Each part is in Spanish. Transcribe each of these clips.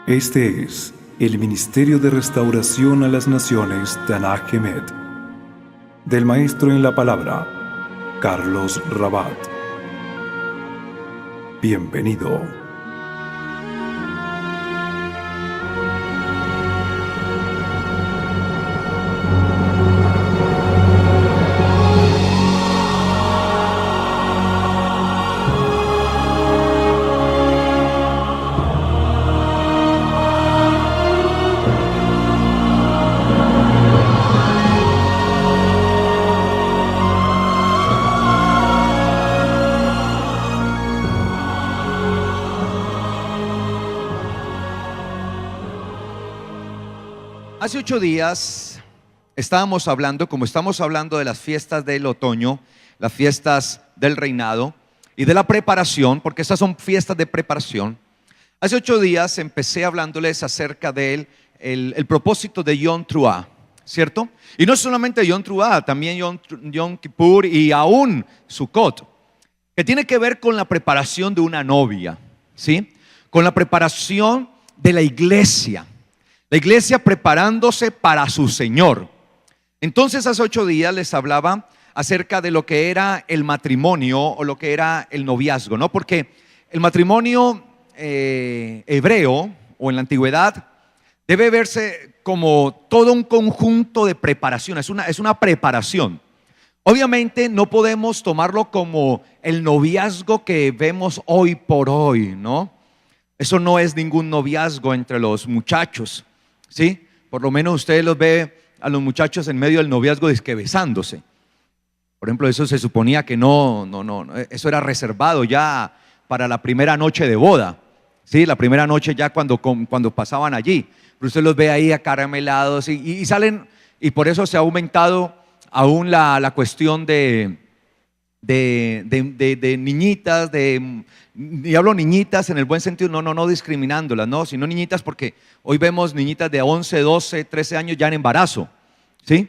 Este es el Ministerio de Restauración a las Naciones Tanaj Emet, del Maestro en la Palabra, Carlos Rabat. Bienvenido. Hace 8 días estábamos hablando, como estamos hablando de las fiestas del otoño, las fiestas del reinado y de la preparación, porque estas son fiestas de preparación. Hace 8 días empecé hablándoles acerca del el propósito de Yom Teruah, ¿cierto? Y no solamente Yom Teruah, también Yom Kippur y aún Sukkot, que tiene que ver con la preparación de una novia, ¿sí? Con la preparación de la iglesia. La iglesia preparándose para su Señor. Entonces hace 8 días les hablaba acerca de lo que era el matrimonio o lo que era el noviazgo, ¿no? Porque el matrimonio hebreo o en la antigüedad debe verse como todo un conjunto de preparación, es una preparación. Obviamente no podemos tomarlo como el noviazgo que vemos hoy por hoy, ¿no? Eso no es ningún noviazgo entre los muchachos. ¿Sí? Por lo menos ustedes los ve a los muchachos en medio del noviazgo dizque besándose. Por ejemplo, eso se suponía que no, eso era reservado ya para la primera noche de boda. ¿Sí? La primera noche ya cuando pasaban allí. Pero usted los ve ahí acaramelados y salen, y por eso se ha aumentado aún la cuestión de niñitas, y hablo niñitas en el buen sentido, no discriminándolas, no, sino niñitas porque hoy vemos niñitas de 11, 12, 13 años ya en embarazo, ¿sí?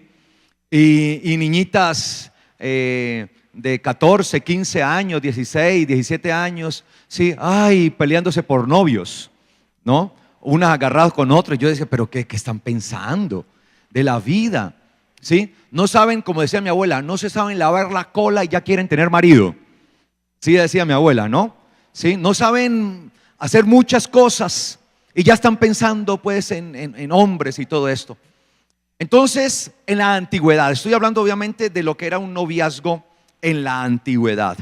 Y niñitas de 14, 15 años, 16, 17 años, ¿sí? Ay, peleándose por novios, ¿no? Unas agarradas con otras. Yo decía, pero ¿qué están pensando de la vida? ¿Sí? No saben, como decía mi abuela, no se saben lavar la cola y ya quieren tener marido. Sí, decía mi abuela, ¿no? ¿Sí? No saben hacer muchas cosas y ya están pensando pues en hombres y todo esto. Entonces, en la antigüedad, estoy hablando obviamente de lo que era un noviazgo en la antigüedad,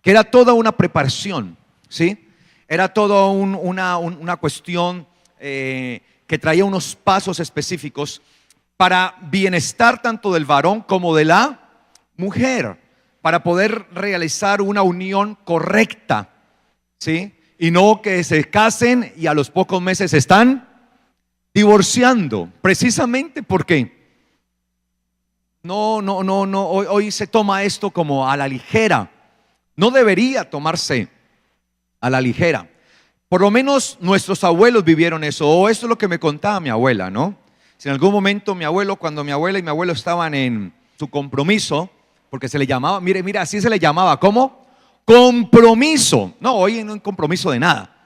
que era toda una preparación, ¿sí? Era toda una cuestión que traía unos pasos específicos para bienestar tanto del varón como de la mujer, para poder realizar una unión correcta, ¿sí? Y no que se casen y a los pocos meses se están divorciando, precisamente porque hoy se toma esto como a la ligera. No debería tomarse a la ligera. Por lo menos nuestros abuelos vivieron eso, o eso es lo que me contaba mi abuela, ¿no? Si en algún momento cuando mi abuela y mi abuelo estaban en su compromiso, porque se le llamaba, mire, así se le llamaba, ¿cómo? Compromiso. No, hoy no hay compromiso de nada.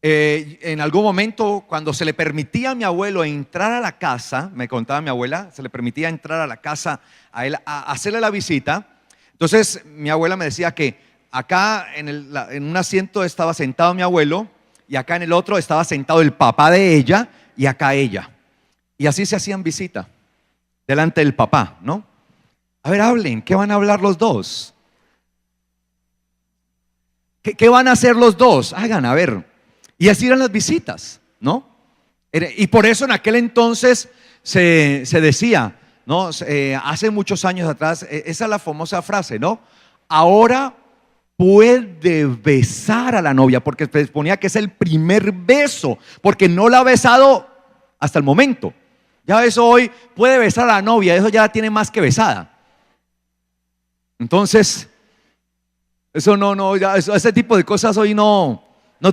En algún momento, cuando se le permitía a mi abuelo entrar a la casa, me contaba mi abuela, se le permitía entrar a la casa a él a hacerle la visita. Entonces mi abuela me decía que acá en un asiento estaba sentado mi abuelo y acá en el otro estaba sentado el papá de ella y acá ella. Y así se hacían visita delante del papá, ¿no? A ver, hablen, ¿qué van a hablar los dos? ¿Qué van a hacer los dos? Hagan, a ver. Y así eran las visitas, ¿no? Y por eso en aquel entonces se decía, ¿no? Hace muchos años atrás, esa es la famosa frase, ¿no? Ahora puede besar a la novia, porque se ponía que es el primer beso, porque no la ha besado hasta el momento. Ya eso hoy puede besar a la novia, eso ya la tiene más que besada. Entonces, eso ese tipo de cosas hoy no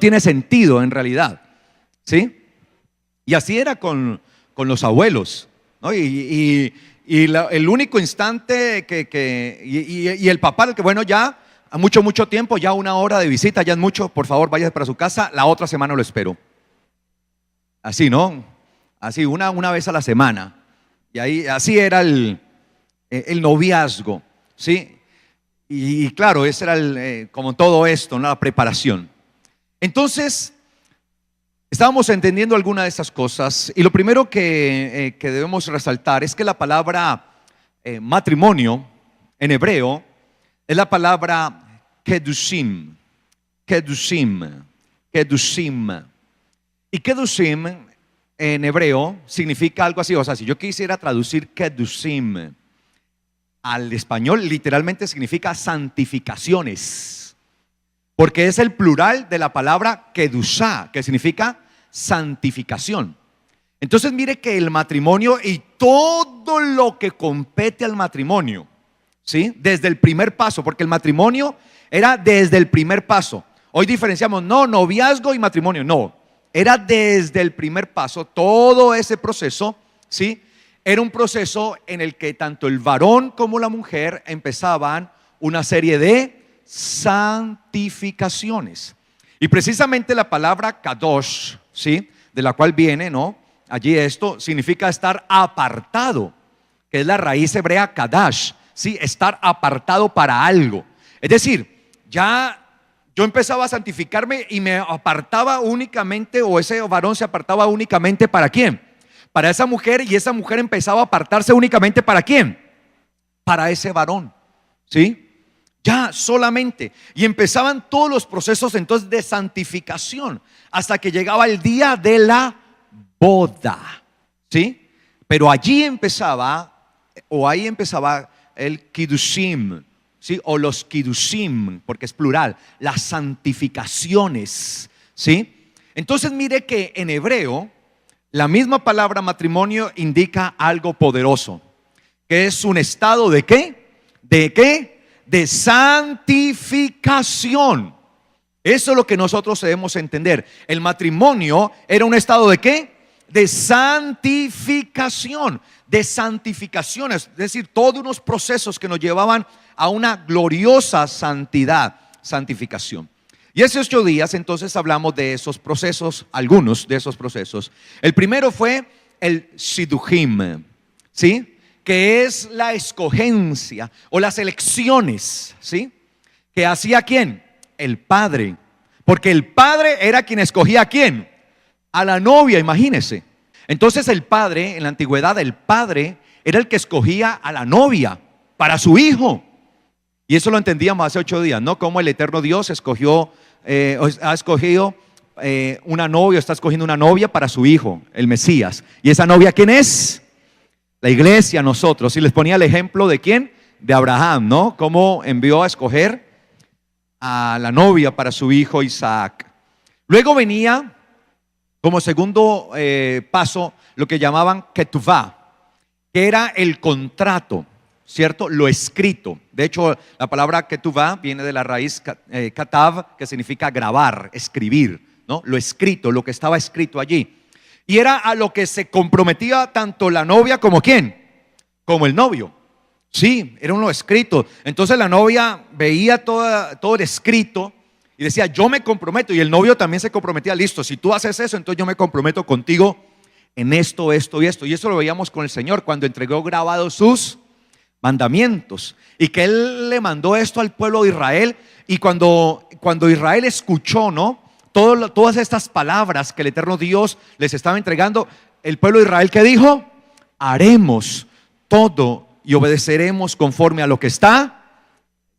tiene sentido en realidad, ¿sí? Y así era con los abuelos, ¿no? Y el único instante y el papá, que bueno, ya a mucho tiempo, ya 1 hora de visita, ya es mucho, por favor, váyase para su casa, la otra semana lo espero. así, ¿no? Así, una vez a la semana. Y ahí, así era el noviazgo, ¿sí? Y claro, ese era como todo esto, ¿no? La preparación. Entonces, estábamos entendiendo algunas de esas cosas. Y lo primero que debemos resaltar es que la palabra matrimonio en hebreo es la palabra kedushim. Kedushim. Kedushim. Y kedushim en hebreo significa algo así. O sea, si yo quisiera traducir kedushim al español, literalmente significa santificaciones, porque es el plural de la palabra kedushá, que significa santificación. Entonces mire que el matrimonio y todo lo que compete al matrimonio, ¿sí? Desde el primer paso, porque el matrimonio era desde el primer paso. Hoy diferenciamos, no, noviazgo y matrimonio, no. Era desde el primer paso, todo ese proceso, ¿sí? Era un proceso en el que tanto el varón como la mujer empezaban una serie de santificaciones. Y precisamente la palabra kadosh, ¿sí? De la cual viene, ¿no? Allí esto significa estar apartado, que es la raíz hebrea kadash, ¿sí? Estar apartado para algo. Es decir, ya yo empezaba a santificarme y me apartaba únicamente, o ese varón se apartaba únicamente ¿para quién? Para esa mujer, y esa mujer empezaba a apartarse únicamente ¿para quién? Para ese varón, ¿sí? Ya solamente. Y empezaban todos los procesos entonces de santificación hasta que llegaba el día de la boda, ¿sí? Pero allí empezaba, o ahí empezaba el kiddushim, ¿sí? O los kiddushim, porque es plural, las santificaciones, ¿sí? Entonces mire que en hebreo la misma palabra matrimonio indica algo poderoso, que es un estado ¿de qué? ¿De qué? De santificación. Eso es lo que nosotros debemos entender. El matrimonio era un estado ¿de qué? De santificación, de santificaciones, es decir, todos unos procesos que nos llevaban a una gloriosa santidad, santificación. Y hace 8 días entonces hablamos de esos procesos, algunos de esos procesos. El primero fue el shidduchim, ¿sí? Que es la escogencia o las elecciones, ¿sí? ¿Que hacía quién? El padre. Porque el padre era quien escogía a quién, a la novia, imagínese. Entonces el padre, en la antigüedad, el padre era el que escogía a la novia para su hijo. Y eso lo entendíamos hace 8 días, ¿no? Como el eterno Dios escogió, ha escogido una novia, está escogiendo una novia para su hijo, el Mesías. ¿Y esa novia quién es? La iglesia, nosotros. Y les ponía el ejemplo de quién, de Abraham, ¿no? Cómo envió a escoger a la novia para su hijo Isaac. Luego venía como segundo paso lo que llamaban ketuvá, que era el contrato, ¿cierto? Lo escrito. De hecho, la palabra ketuvá viene de la raíz katav, que significa grabar, escribir, ¿no? Lo escrito, lo que estaba escrito allí. Y era a lo que se comprometía tanto la novia como ¿quién? Como el novio. Sí, era uno escrito. Entonces la novia veía todo el escrito y decía, yo me comprometo. Y el novio también se comprometía, listo, si tú haces eso, entonces yo me comprometo contigo en esto, esto y esto. Y eso lo veíamos con el Señor cuando entregó grabados sus mandamientos. Y que Él le mandó esto al pueblo de Israel. Y cuando Israel escuchó, ¿no? Todas estas palabras que el eterno Dios les estaba entregando, el pueblo de Israel, ¿qué dijo? Haremos todo y obedeceremos conforme a lo que está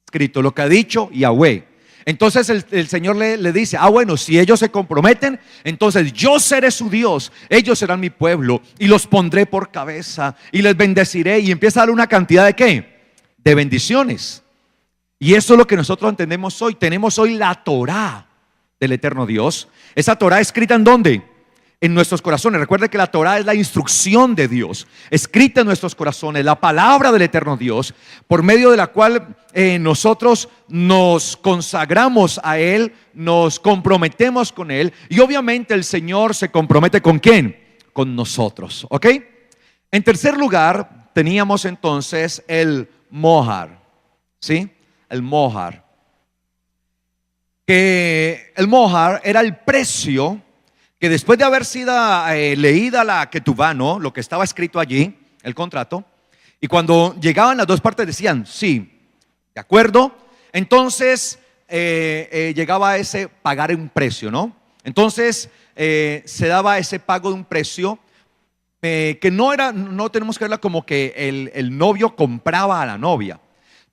escrito, lo que ha dicho Yahweh. Entonces el Señor le dice, bueno, si ellos se comprometen, entonces yo seré su Dios, ellos serán mi pueblo y los pondré por cabeza y les bendeciré. Y empieza a dar una cantidad de ¿qué? De bendiciones. Y eso es lo que nosotros entendemos hoy. Tenemos hoy la Torá del eterno Dios. Esa Torá escrita ¿en dónde? En nuestros corazones. Recuerde que la Torá es la instrucción de Dios, escrita en nuestros corazones, la palabra del eterno Dios, por medio de la cual nosotros nos consagramos a Él, nos comprometemos con Él. Y obviamente el Señor se compromete ¿con quién? Con nosotros, ¿ok? En tercer lugar teníamos entonces el mohar, ¿sí? El mohar. Que el mohar era el precio que después de haber sido leída la ketubá, ¿no?, lo que estaba escrito allí, el contrato, y cuando llegaban las dos partes decían, sí, de acuerdo, entonces llegaba ese pagar un precio, ¿no? Entonces se daba ese pago de un precio que no tenemos que verla como que el novio compraba a la novia,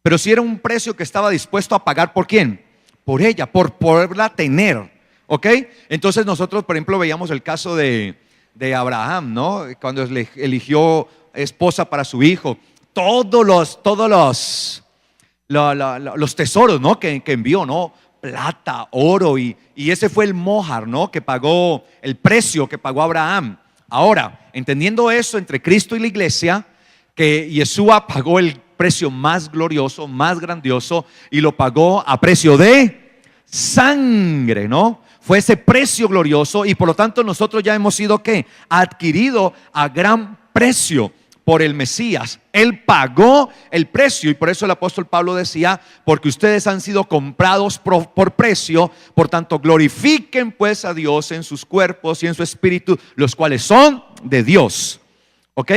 pero sí era un precio que estaba dispuesto a pagar. ¿Por quién? Por ella, por poderla tener, ¿ok? Entonces nosotros, por ejemplo, veíamos el caso de Abraham, ¿no? Cuando eligió esposa para su hijo, todos los tesoros, ¿no?, que envió, ¿no?, plata, oro, y ese fue el mojar, ¿no?, que pagó, el precio que pagó Abraham. Ahora, entendiendo eso entre Cristo y la iglesia, que Yeshua pagó el precio más glorioso, más grandioso, y lo pagó a precio de sangre, ¿no? Fue ese precio glorioso, y por lo tanto nosotros ya hemos sido, ¿qué?, adquirido a gran precio por el Mesías. Él pagó el precio, y por eso el apóstol Pablo decía, porque ustedes han sido comprados por precio, por tanto glorifiquen pues a Dios en sus cuerpos y en su espíritu, los cuales son de Dios. ¿Ok?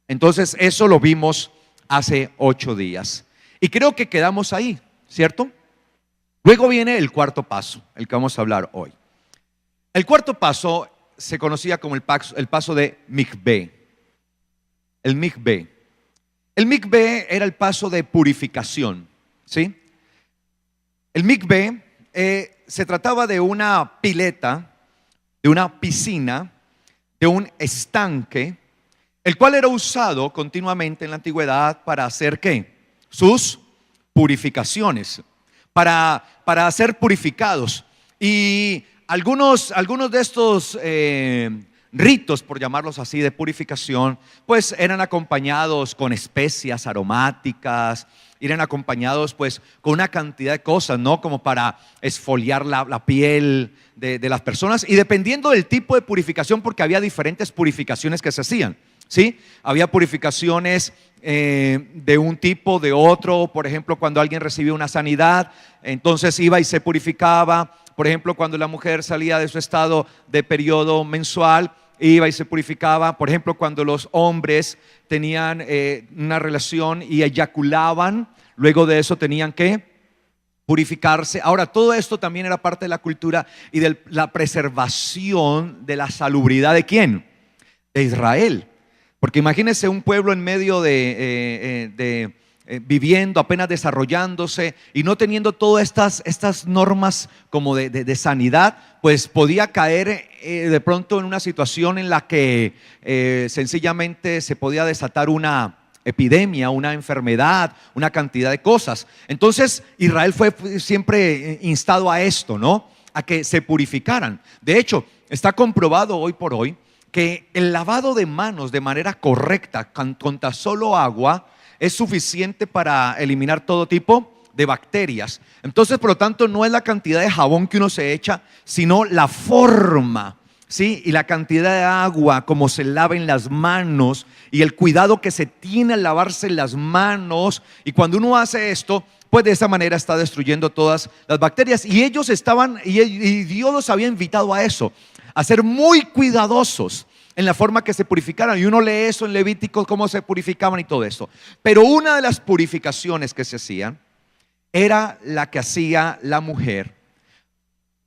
Entonces eso lo vimos hace 8 días, y creo que quedamos ahí, ¿cierto? Luego viene el cuarto paso, el que vamos a hablar hoy. El cuarto paso se conocía como el paso de Mikvé. El Mikvé. El Mikvé era el paso de purificación, ¿sí? El Mikvé se trataba de una pileta, de una piscina, de un estanque, el cual era usado continuamente en la antigüedad para hacer, ¿qué?, sus purificaciones, para ser purificados. Y algunos de estos ritos, por llamarlos así, de purificación, pues eran acompañados con especias aromáticas, eran acompañados pues con una cantidad de cosas, ¿no?, como para esfoliar la piel de las personas, y dependiendo del tipo de purificación, porque había diferentes purificaciones que se hacían, ¿sí? Había purificaciones de un tipo, de otro. Por ejemplo, cuando alguien recibía una sanidad, entonces iba y se purificaba. Por ejemplo, cuando la mujer salía de su estado de periodo mensual, iba y se purificaba. Por ejemplo, cuando los hombres tenían una relación y eyaculaban, luego de eso tenían que purificarse. Ahora, todo esto también era parte de la cultura y de la preservación de la salubridad ¿de quién? De Israel. Porque imagínense un pueblo en medio viviendo, apenas desarrollándose y no teniendo todas estas normas como de sanidad, pues podía caer de pronto en una situación en la que sencillamente se podía desatar una epidemia, una enfermedad, una cantidad de cosas. Entonces Israel fue siempre instado a esto, ¿no?, a que se purificaran. De hecho, está comprobado hoy por hoy que el lavado de manos de manera correcta con tan solo agua es suficiente para eliminar todo tipo de bacterias. Entonces, por lo tanto, no es la cantidad de jabón que uno se echa, sino la forma, ¿sí?, y la cantidad de agua, como se laven las manos, y el cuidado que se tiene al lavarse las manos. Y cuando uno hace esto, pues de esa manera está destruyendo todas las bacterias. Y ellos estaban, y Dios los había invitado a eso, a ser muy cuidadosos en la forma que se purificaran. Y uno lee eso en Levítico, cómo se purificaban y todo eso. Pero una de las purificaciones que se hacían era la que hacía la mujer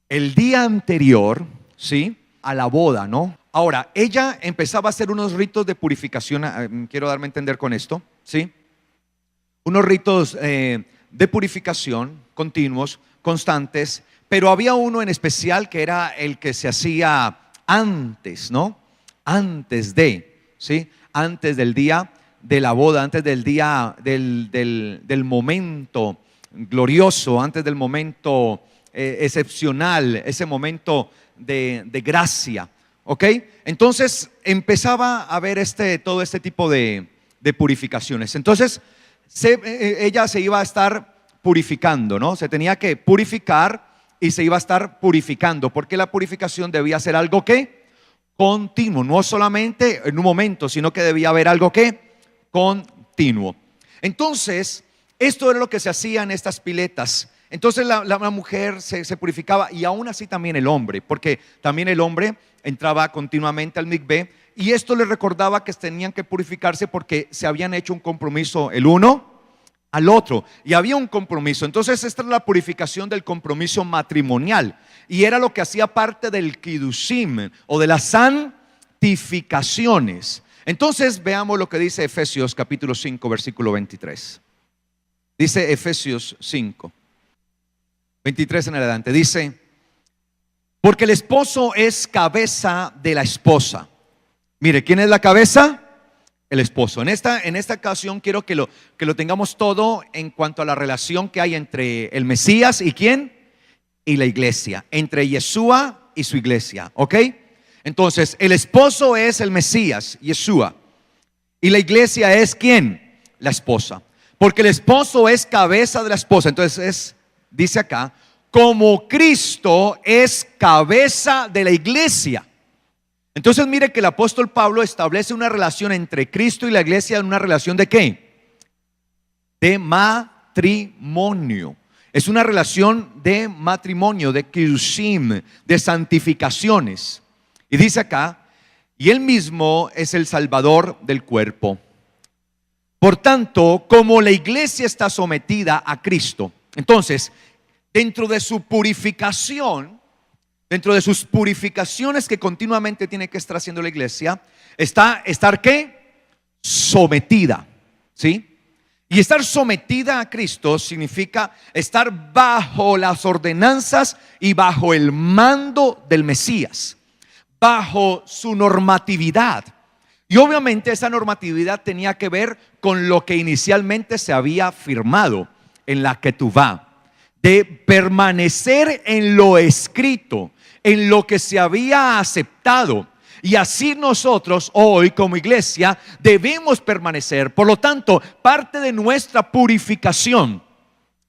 el día anterior, ¿sí?, a la boda, ¿no? Ahora, ella empezaba a hacer unos ritos de purificación, quiero darme a entender con esto, ¿sí? Unos ritos de purificación continuos, constantes, pero había uno en especial que era el que se hacía antes, ¿no? Antes de, ¿sí?, antes del día de la boda, antes del día del momento glorioso, antes del momento excepcional, ese momento de gracia, ¿ok? Entonces empezaba a haber todo este tipo de purificaciones. Entonces ella se iba a estar purificando, ¿no? Se tenía que purificar y se iba a estar purificando, porque la purificación debía ser algo que continuo, no solamente en un momento, sino que debía haber algo que continuo. Entonces, esto era lo que se hacía en estas piletas, Entonces la mujer se purificaba, y aún así también el hombre, porque también el hombre entraba continuamente al mikvé, y esto les recordaba que tenían que purificarse porque se habían hecho un compromiso el uno al otro, y había un compromiso. Entonces esta es la purificación del compromiso matrimonial, y era lo que hacía parte del kiddushim o de las santificaciones. Entonces veamos lo que dice Efesios capítulo 5 versículo 23. Dice Efesios 5 23 en adelante, dice: porque el esposo es cabeza de la esposa. Mire, ¿quién es la cabeza? El esposo. En esta ocasión quiero que lo tengamos todo en cuanto a la relación que hay entre el Mesías y ¿quién? Y la iglesia, entre Yeshua y su iglesia, ¿ok? Entonces, el esposo es el Mesías, Yeshua, y la iglesia es ¿quién? La esposa. Porque el esposo es cabeza de la esposa. Entonces dice acá, como Cristo es cabeza de la iglesia. Entonces mire que el apóstol Pablo establece una relación entre Cristo y la iglesia, una relación ¿de qué? De matrimonio. Es una relación de matrimonio, de kiddushim, de santificaciones. Y dice acá, y él mismo es el salvador del cuerpo. Por tanto, como la iglesia está sometida a Cristo, entonces, dentro de su purificación, dentro de sus purificaciones que continuamente tiene que estar haciendo la iglesia, estar ¿qué? Sometida, ¿sí? Y estar sometida a Cristo significa estar bajo las ordenanzas y bajo el mando del Mesías, bajo su normatividad. Y obviamente esa normatividad tenía que ver con lo que inicialmente se había firmado en la Ketuvá, de permanecer en lo escrito, en lo que se había aceptado. Y así nosotros hoy como iglesia debemos permanecer. Por lo tanto, parte de nuestra purificación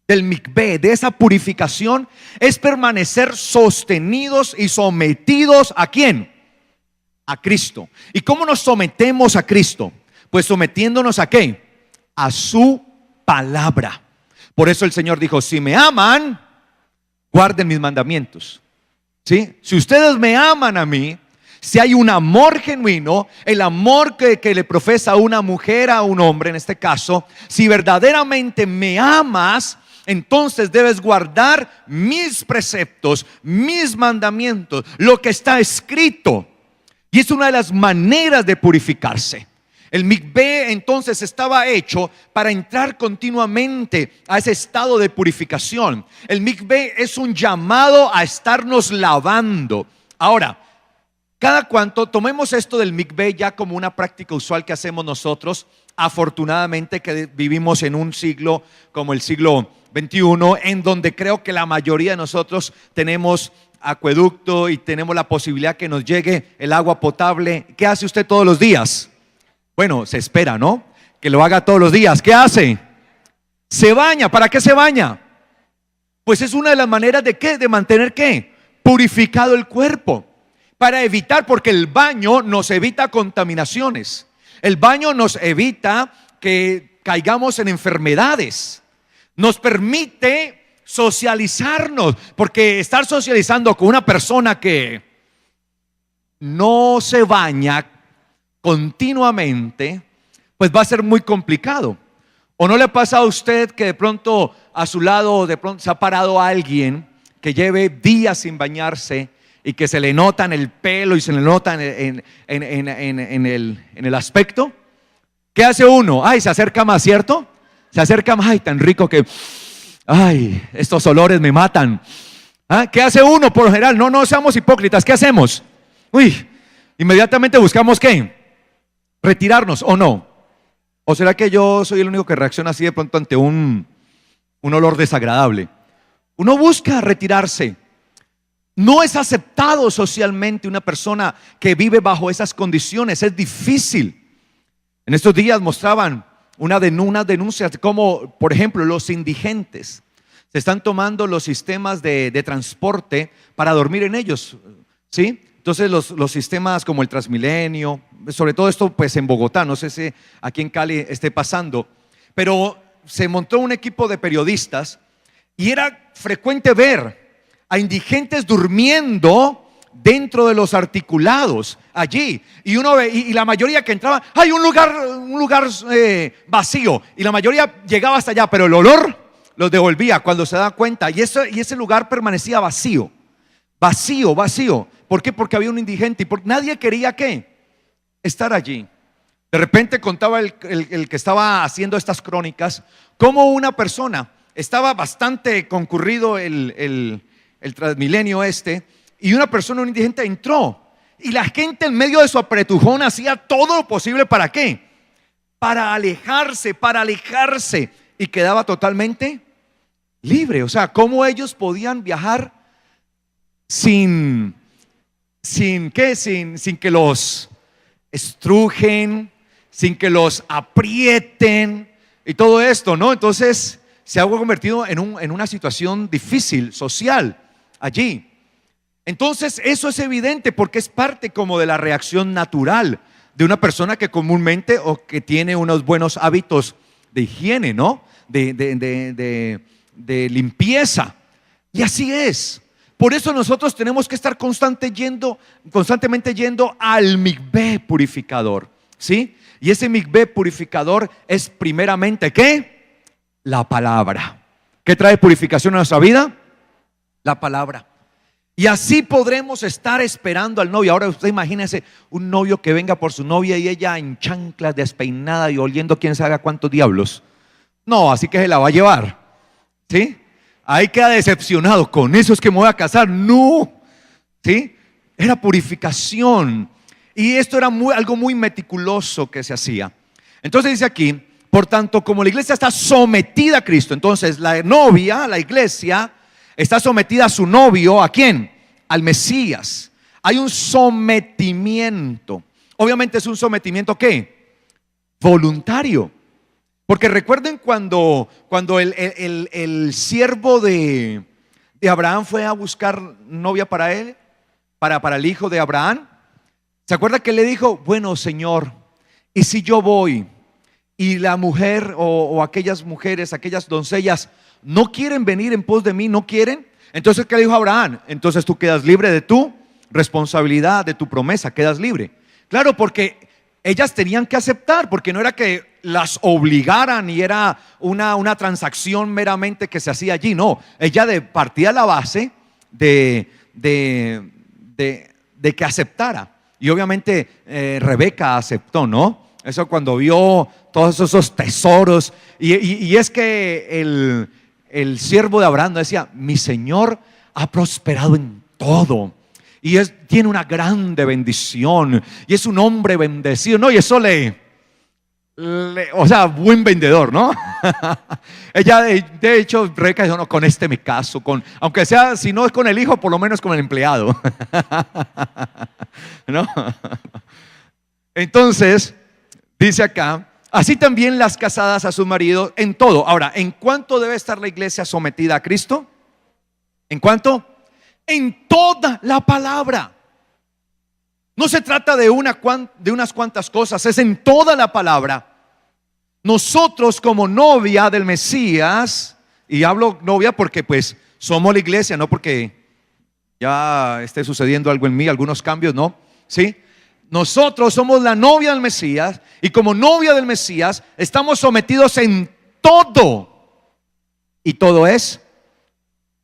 del mikvé, de esa purificación, es permanecer sostenidos y sometidos ¿a quién? A Cristo. ¿Y cómo nos sometemos a Cristo? Pues sometiéndonos ¿a qué? A su palabra. Por eso el Señor dijo: si me aman, guarden mis mandamientos. ¿Sí? Si ustedes me aman a mí, si hay un amor genuino, el amor que le profesa una mujer a un hombre en este caso, si verdaderamente me amas, entonces debes guardar mis preceptos, mis mandamientos, lo que está escrito. Y es una de las maneras de purificarse. El mikvé entonces estaba hecho para entrar continuamente a ese estado de purificación. El mikvé es un llamado a estarnos lavando. Ahora, cada cuanto tomemos esto del mikvé ya como una práctica usual que hacemos nosotros, afortunadamente que vivimos en un siglo como el siglo XXI, en donde creo que la mayoría de nosotros tenemos acueducto y tenemos la posibilidad que nos llegue el agua potable. ¿Qué hace usted todos los días? Bueno, se espera, ¿no? Que lo haga todos los días. ¿Qué hace? Se baña. ¿Para qué se baña? Pues es una de las maneras de ¿qué? De mantener ¿qué? Purificado el cuerpo. Para evitar, porque el baño nos evita contaminaciones. El baño nos evita que caigamos en enfermedades. Nos permite socializarnos, porque estar socializando con una persona que no se baña continuamente, pues va a ser muy complicado. ¿O no le pasa a usted que de pronto a su lado de pronto se ha parado alguien que lleve días sin bañarse y que se le nota en el pelo y se le nota en el aspecto? ¿Qué hace uno? Ay, se acerca más, ¿cierto? Se acerca más, ay, tan rico que, ay, estos olores me matan. ¿Ah? ¿Qué hace uno por lo general? No seamos hipócritas. ¿Qué hacemos? Uy, inmediatamente buscamos ¿qué? Retirarnos, ¿o no? ¿O será que yo soy el único que reacciona así de pronto ante un olor desagradable? Uno busca retirarse. No es aceptado socialmente una persona que vive bajo esas condiciones. Es difícil. En estos días mostraban unas denuncias de cómo, por ejemplo, los indigentes se están tomando los sistemas de transporte para dormir en ellos, ¿sí? Entonces los sistemas como el Transmilenio, sobre todo esto pues en Bogotá, no sé si aquí en Cali esté pasando, pero se montó un equipo de periodistas Y era frecuente ver a indigentes durmiendo dentro de los articulados allí, y uno ve, y la mayoría que entraba, hay un lugar vacío, y la mayoría llegaba hasta allá, pero el olor los devolvía cuando se daban cuenta, y ese lugar permanecía vacío. ¿Por qué? Porque había un indigente, y nadie quería ¿qué? Estar allí. De repente contaba el que estaba haciendo estas crónicas, cómo una persona, estaba bastante concurrido el Transmilenio y una persona, un indigente, entró, y la gente en medio de su apretujón hacía todo lo posible. ¿Para qué? Para alejarse, y quedaba totalmente libre. O sea, ¿cómo ellos podían viajar sin que los estrujen, sin que los aprieten y todo esto, ¿no? Entonces se ha convertido en una situación difícil, social, allí. Entonces eso es evidente porque es parte como de la reacción natural de una persona que comúnmente o que tiene unos buenos hábitos de higiene, ¿no? De limpieza. Y así es. Por eso nosotros tenemos que estar constantemente yendo al mikvé purificador, ¿sí? Y ese mikvé purificador es primeramente ¿qué? La palabra. ¿Qué trae purificación a nuestra vida? La palabra. Y así podremos estar esperando al novio. Ahora usted imagínese un novio que venga por su novia y ella en chanclas, despeinada y oliendo quién sabe a cuántos diablos. No, así que se la va a llevar, ¿sí? Ahí queda decepcionado. Con eso es que me voy a casar. No, ¿sí? Era purificación. Y esto era algo muy meticuloso que se hacía. Entonces dice aquí, por tanto, como la iglesia está sometida a Cristo, entonces la novia, la iglesia, está sometida a su novio. ¿A quién? Al Mesías. Hay un sometimiento. Obviamente es un sometimiento ¿qué? Voluntario. Porque recuerden cuando el siervo de Abraham fue a buscar novia para él, para el hijo de Abraham. ¿Se acuerda que le dijo? Bueno, Señor, ¿y si yo voy y la mujer o aquellas mujeres, aquellas doncellas no quieren venir en pos de mí, no quieren? Entonces, ¿qué le dijo Abraham? Entonces tú quedas libre de tu responsabilidad, de tu promesa, quedas libre. Claro, porque ellas tenían que aceptar, porque no era que las obligaran y era una transacción meramente que se hacía allí. No, ella partía la base de que aceptara. Y obviamente Rebeca aceptó, ¿no? Eso cuando vio todos esos tesoros. Y es que el siervo de Abraham decía: mi Señor ha prosperado en todo y tiene una grande bendición y es un hombre bendecido, ¿no? Y eso o sea, buen vendedor, ¿no? Ella, de hecho, Rebeca dijo: no, con este me caso, aunque sea, si no es con el hijo, por lo menos con el empleado. ¿No? Entonces, dice acá: así también las casadas a su marido en todo. Ahora, ¿en cuánto debe estar la iglesia sometida a Cristo? ¿En cuánto? En toda la palabra. No se trata de unas cuantas cosas, es en toda la palabra. Nosotros como novia del Mesías, y hablo novia porque pues somos la iglesia, no porque ya esté sucediendo algo en mí, algunos cambios, ¿no? ¿Sí? Nosotros somos la novia del Mesías, y como novia del Mesías estamos sometidos en todo. Y todo es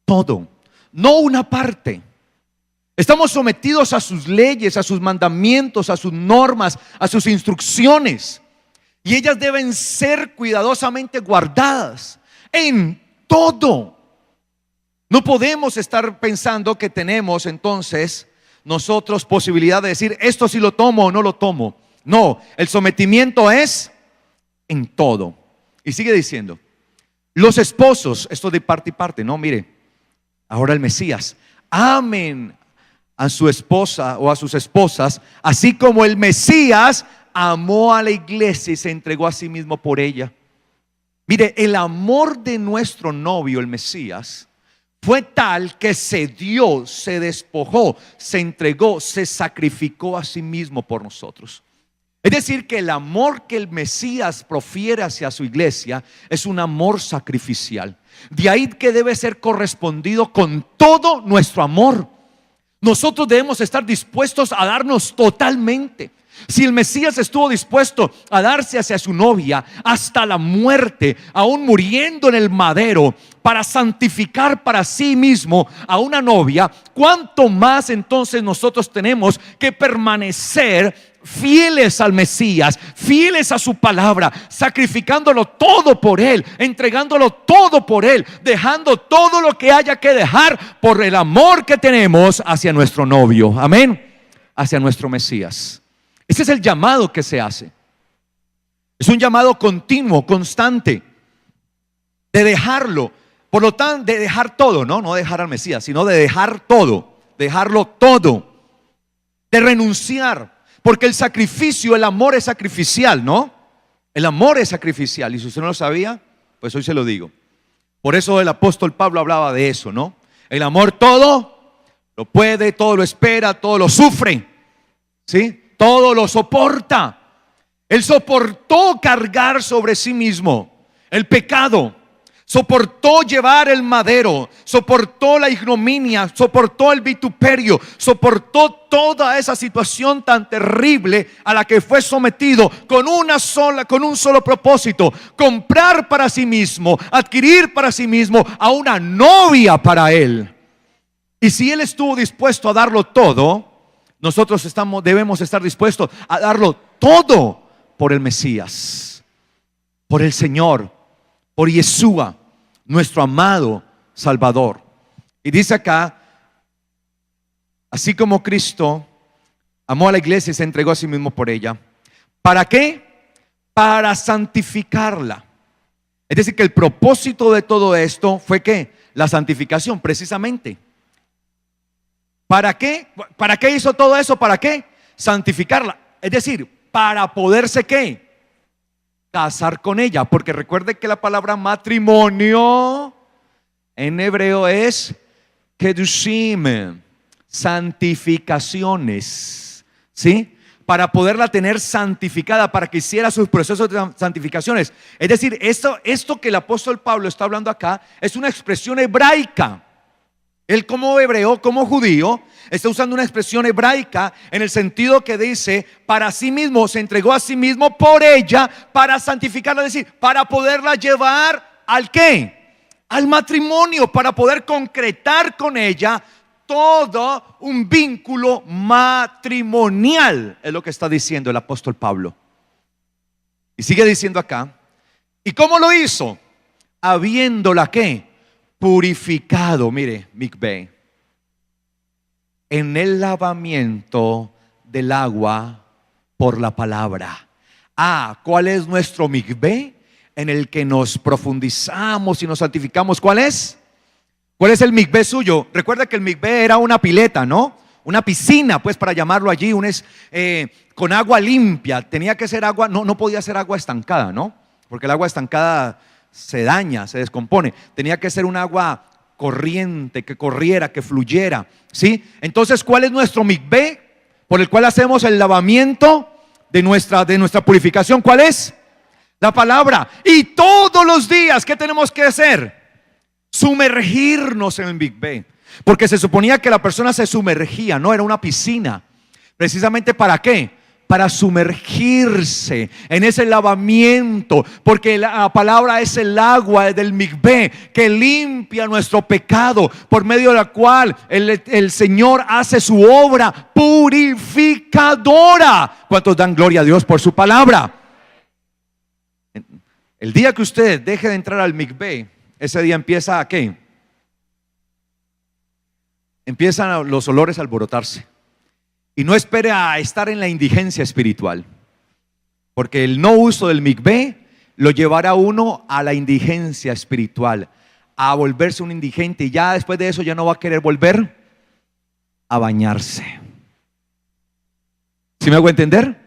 todo, no una parte. Estamos sometidos a sus leyes, a sus mandamientos, a sus normas, a sus instrucciones. Y ellas deben ser cuidadosamente guardadas en todo. No podemos estar pensando que tenemos entonces nosotros posibilidad de decir: esto sí lo tomo o no lo tomo. No, el sometimiento es en todo. Y sigue diciendo: los esposos, esto de parte y parte, no, mire, ahora el Mesías, amen a su esposa o a sus esposas, así como el Mesías amó a la iglesia y se entregó a sí mismo por ella. Mire, el amor de nuestro novio, el Mesías, fue tal que se dio, se despojó, se entregó, se sacrificó a sí mismo por nosotros. Es decir, que el amor que el Mesías profiere hacia su iglesia es un amor sacrificial. De ahí que debe ser correspondido con todo nuestro amor. Nosotros debemos estar dispuestos a darnos totalmente. Si el Mesías estuvo dispuesto a darse hacia su novia hasta la muerte, aún muriendo en el madero, para santificar para sí mismo a una novia, ¿cuánto más entonces nosotros tenemos que permanecer fieles al Mesías, fieles a su palabra, sacrificándolo todo por Él, entregándolo todo por Él, dejando todo lo que haya que dejar por el amor que tenemos hacia nuestro novio? Amén. Hacia nuestro Mesías. Ese es el llamado que se hace. Es un llamado continuo, constante, de dejarlo. Por lo tanto, de dejar todo, no dejar al Mesías, sino de dejar todo, dejarlo todo, de renunciar. Porque el sacrificio, el amor es sacrificial, ¿no? El amor es sacrificial. Y si usted no lo sabía, pues hoy se lo digo. Por eso el apóstol Pablo hablaba de eso, ¿no? El amor todo lo puede, todo lo espera, todo lo sufre, ¿sí? Todo lo soporta. Él soportó cargar sobre sí mismo el pecado, soportó llevar el madero, soportó la ignominia, soportó el vituperio, soportó toda esa situación tan terrible a la que fue sometido con un solo propósito: comprar para sí mismo, adquirir para sí mismo a una novia para él. Y si él estuvo dispuesto a darlo todo, nosotros debemos estar dispuestos a darlo todo por el Mesías, por el Señor, por Yeshua, nuestro amado Salvador. Y dice acá: así como Cristo amó a la iglesia y se entregó a sí mismo por ella. ¿Para qué? Para santificarla. Es decir, que el propósito de todo esto fue ¿qué? La santificación, precisamente. ¿Para qué? ¿Para qué hizo todo eso? ¿Para qué? Santificarla. Es decir, para poderse ¿qué? Casar con ella. Porque recuerde que la palabra matrimonio en hebreo es kedushim, santificaciones, ¿sí? Para poderla tener santificada, para que hiciera sus procesos de santificaciones. Es decir, esto que el apóstol Pablo está hablando acá es una expresión hebraica. Él, como hebreo, como judío, está usando una expresión hebraica en el sentido que dice: para sí mismo, se entregó a sí mismo por ella para santificarla. Es decir, para poderla llevar ¿al qué? Al matrimonio, para poder concretar con ella todo un vínculo matrimonial. Es lo que está diciendo el apóstol Pablo. Y sigue diciendo acá: ¿y cómo lo hizo? Habiéndola ¿qué? Purificado, mire, mikveh, en el lavamiento del agua por la palabra. ¿Cuál es nuestro mikveh? En el que nos profundizamos y nos santificamos. ¿Cuál es? ¿Cuál es el mikveh suyo? Recuerda que el mikveh era una pileta, ¿no? Una piscina, pues, para llamarlo allí, con agua limpia. Tenía que ser agua, no podía ser agua estancada, ¿no? Porque el agua estancada se daña, se descompone. Tenía que ser un agua corriente, que corriera, que fluyera, ¿sí? Entonces, ¿cuál es nuestro mikveh por el cual hacemos el lavamiento de nuestra purificación? ¿Cuál es? La palabra. Y todos los días, ¿qué tenemos que hacer? Sumergirnos en el mikveh. Porque se suponía que la persona se sumergía, no era una piscina. ¿Precisamente para qué? Para sumergirse en ese lavamiento, porque la palabra es el agua del mikveh que limpia nuestro pecado, por medio de la cual el Señor hace su obra purificadora. ¿Cuántos dan gloria a Dios por su palabra? El día que usted deje de entrar al mikveh, ese día empieza ¿a qué? Empiezan los olores a alborotarse. Y no espere a estar en la indigencia espiritual, porque el no uso del mikveh lo llevará a uno a la indigencia espiritual, a volverse un indigente, y ya después de eso ya no va a querer volver a bañarse. ¿Sí me hago entender?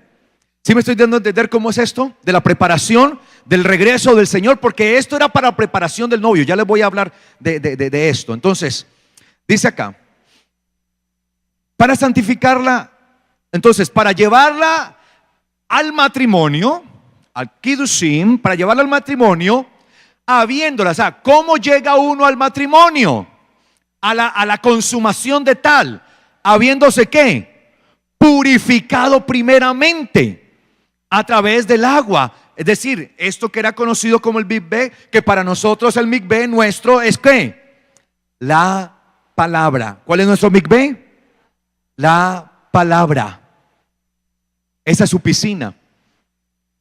¿Sí me estoy dando a entender cómo es esto? De la preparación del regreso del Señor, porque esto era para preparación del novio. Ya les voy a hablar de esto. Entonces, dice acá: para santificarla, entonces, para llevarla al matrimonio, al Kiddushim, para llevarlo al matrimonio, habiéndola. O sea, ¿cómo llega uno al matrimonio? A la consumación de tal, habiéndose ¿qué? Purificado primeramente a través del agua. Es decir, esto que era conocido como el mikveh, que para nosotros el mikveh nuestro es ¿qué? La palabra. ¿Cuál es nuestro mikveh? La palabra. Esa es su piscina.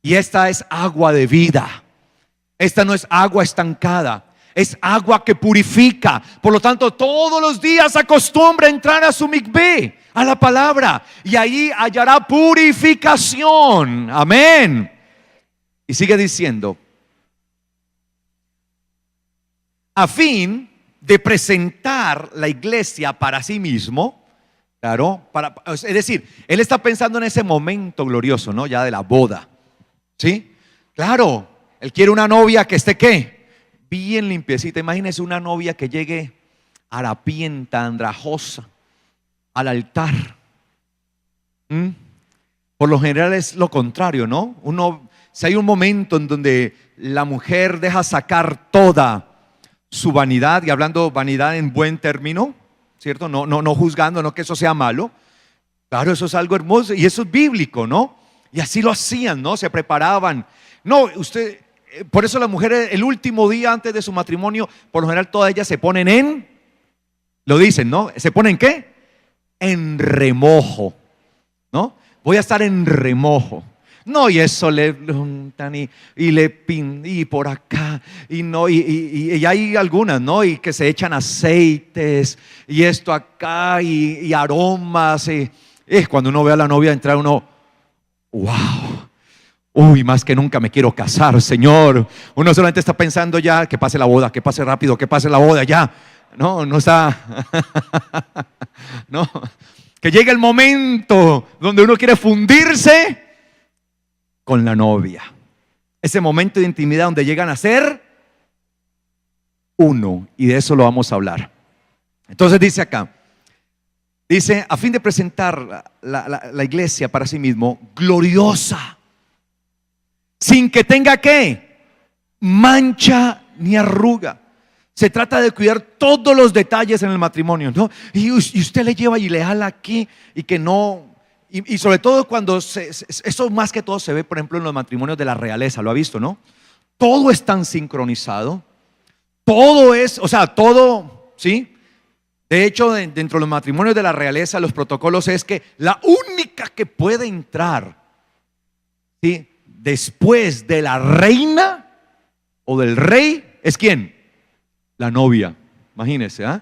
Y esta es agua de vida. Esta no es agua estancada, es agua que purifica. Por lo tanto, todos los días acostumbra a entrar a su mikveh, a la palabra, y ahí hallará purificación. Amén. Y sigue diciendo, a fin de presentar la iglesia para sí mismo. Claro, es decir, él está pensando en ese momento glorioso, ¿no? Ya de la boda, ¿sí? Claro, él quiere una novia que esté ¿qué? Bien limpiecita. Imagínese una novia que llegue harapienta, andrajosa al altar. Por lo general es lo contrario, ¿no? Si hay un momento en donde la mujer deja sacar toda su vanidad, y hablando vanidad en buen término, ¿cierto? No juzgando, no que eso sea malo. Claro, eso es algo hermoso y eso es bíblico, ¿no? Y así lo hacían, ¿no? Se preparaban. No, por eso las mujeres el último día antes de su matrimonio, por lo general todas ellas se ponen lo dicen, ¿no? ¿Se ponen qué? En remojo, ¿no? Voy a estar en remojo. No, y eso le untan y le pin y por acá y hay algunas, ¿no? Y que se echan aceites y esto acá y aromas y cuando uno ve a la novia entrar uno, wow, uy, más que nunca me quiero casar, Señor. Uno solamente está pensando ya que pase la boda, que pase rápido, que pase la boda ya. No está no, que llegue el momento donde uno quiere fundirse con la novia. Ese momento de intimidad donde llegan a ser uno, y de eso lo vamos a hablar. Entonces dice acá, dice, a fin de presentar la iglesia para sí mismo, gloriosa, sin que tenga ¿qué? Mancha ni arruga. Se trata de cuidar todos los detalles en el matrimonio, ¿no? Y usted le lleva y le jala aquí y que no. Y sobre todo cuando eso más que todo se ve, por ejemplo, en los matrimonios de la realeza, lo ha visto, ¿no? Todo es tan sincronizado, todo es, o sea, todo, ¿sí? De hecho, dentro de los matrimonios de la realeza, los protocolos es que la única que puede entrar, ¿sí? Después de la reina o del rey, ¿es quién? La novia, imagínense, ¿ah?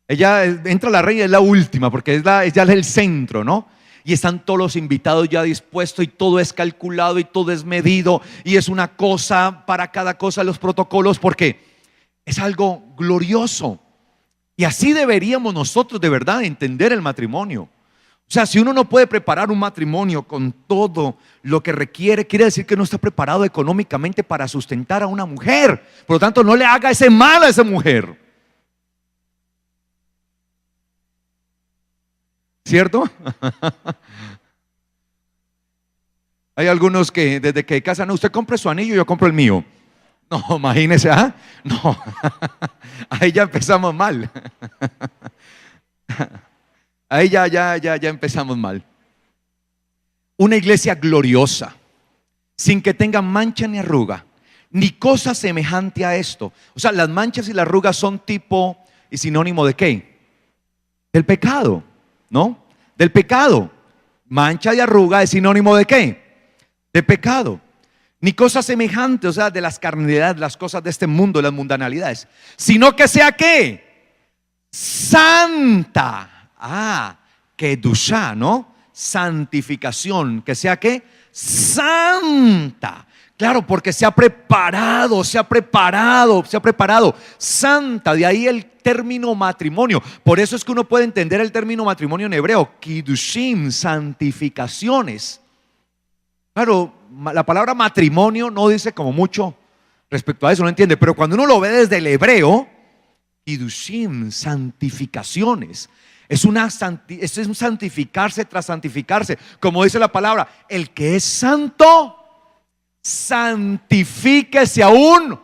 Ella entra la reina, es la última, porque ya es el centro, ¿no? Y están todos los invitados ya dispuestos y todo es calculado y todo es medido y es una cosa para cada cosa los protocolos, porque es algo glorioso. Y así deberíamos nosotros de verdad entender el matrimonio. O sea, si uno no puede preparar un matrimonio con todo lo que requiere, quiere decir que no está preparado económicamente para sustentar a una mujer. Por lo tanto, no le haga ese mal a esa mujer. ¿Cierto? Hay algunos que desde que casan, usted compre su anillo, yo compro el mío. No, imagínese, ¿ah? No, ahí ya empezamos mal. Ahí ya empezamos mal. Una iglesia gloriosa, sin que tenga mancha ni arruga, ni cosa semejante a esto. O sea, las manchas y las arrugas son tipo y sinónimo de ¿qué? Del pecado, ¿no? Del pecado. Mancha y arruga es sinónimo de ¿qué? De pecado. Ni cosa semejante, o sea, de las carnalidades, las cosas de este mundo, las mundanalidades, sino que sea ¿qué? Santa. Kedushá, ¿no? Santificación, que sea ¿qué? Santa. Claro, porque se ha preparado, santa, de ahí el término matrimonio. Por eso es que uno puede entender el término matrimonio en hebreo, kiddushim, santificaciones. Claro, la palabra matrimonio no dice como mucho respecto a eso, no entiende, pero cuando uno lo ve desde el hebreo, kiddushim, santificaciones. Es un santificarse tras santificarse. Como dice la palabra, el que es santo, santifíquese aún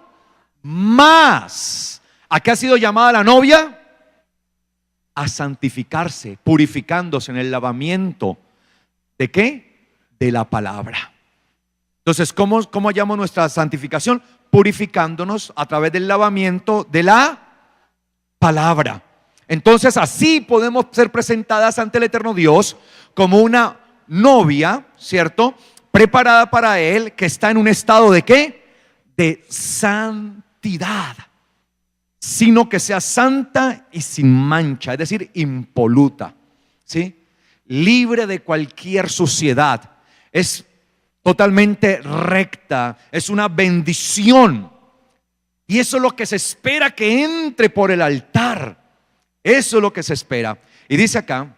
más. ¿A qué ha sido llamada la novia? A santificarse, purificándose en el lavamiento. ¿De qué? De la palabra. Entonces, ¿cómo hallamos nuestra santificación? Purificándonos a través del lavamiento de la palabra. Entonces, así podemos ser presentadas ante el eterno Dios como una novia, ¿cierto?, preparada para Él, que está en un estado de ¿qué? De santidad, sino que sea santa y sin mancha, es decir, impoluta, ¿sí? Libre de cualquier suciedad, es totalmente recta, es una bendición. Y eso es lo que se espera que entre por el altar. Eso es lo que se espera. Y dice acá: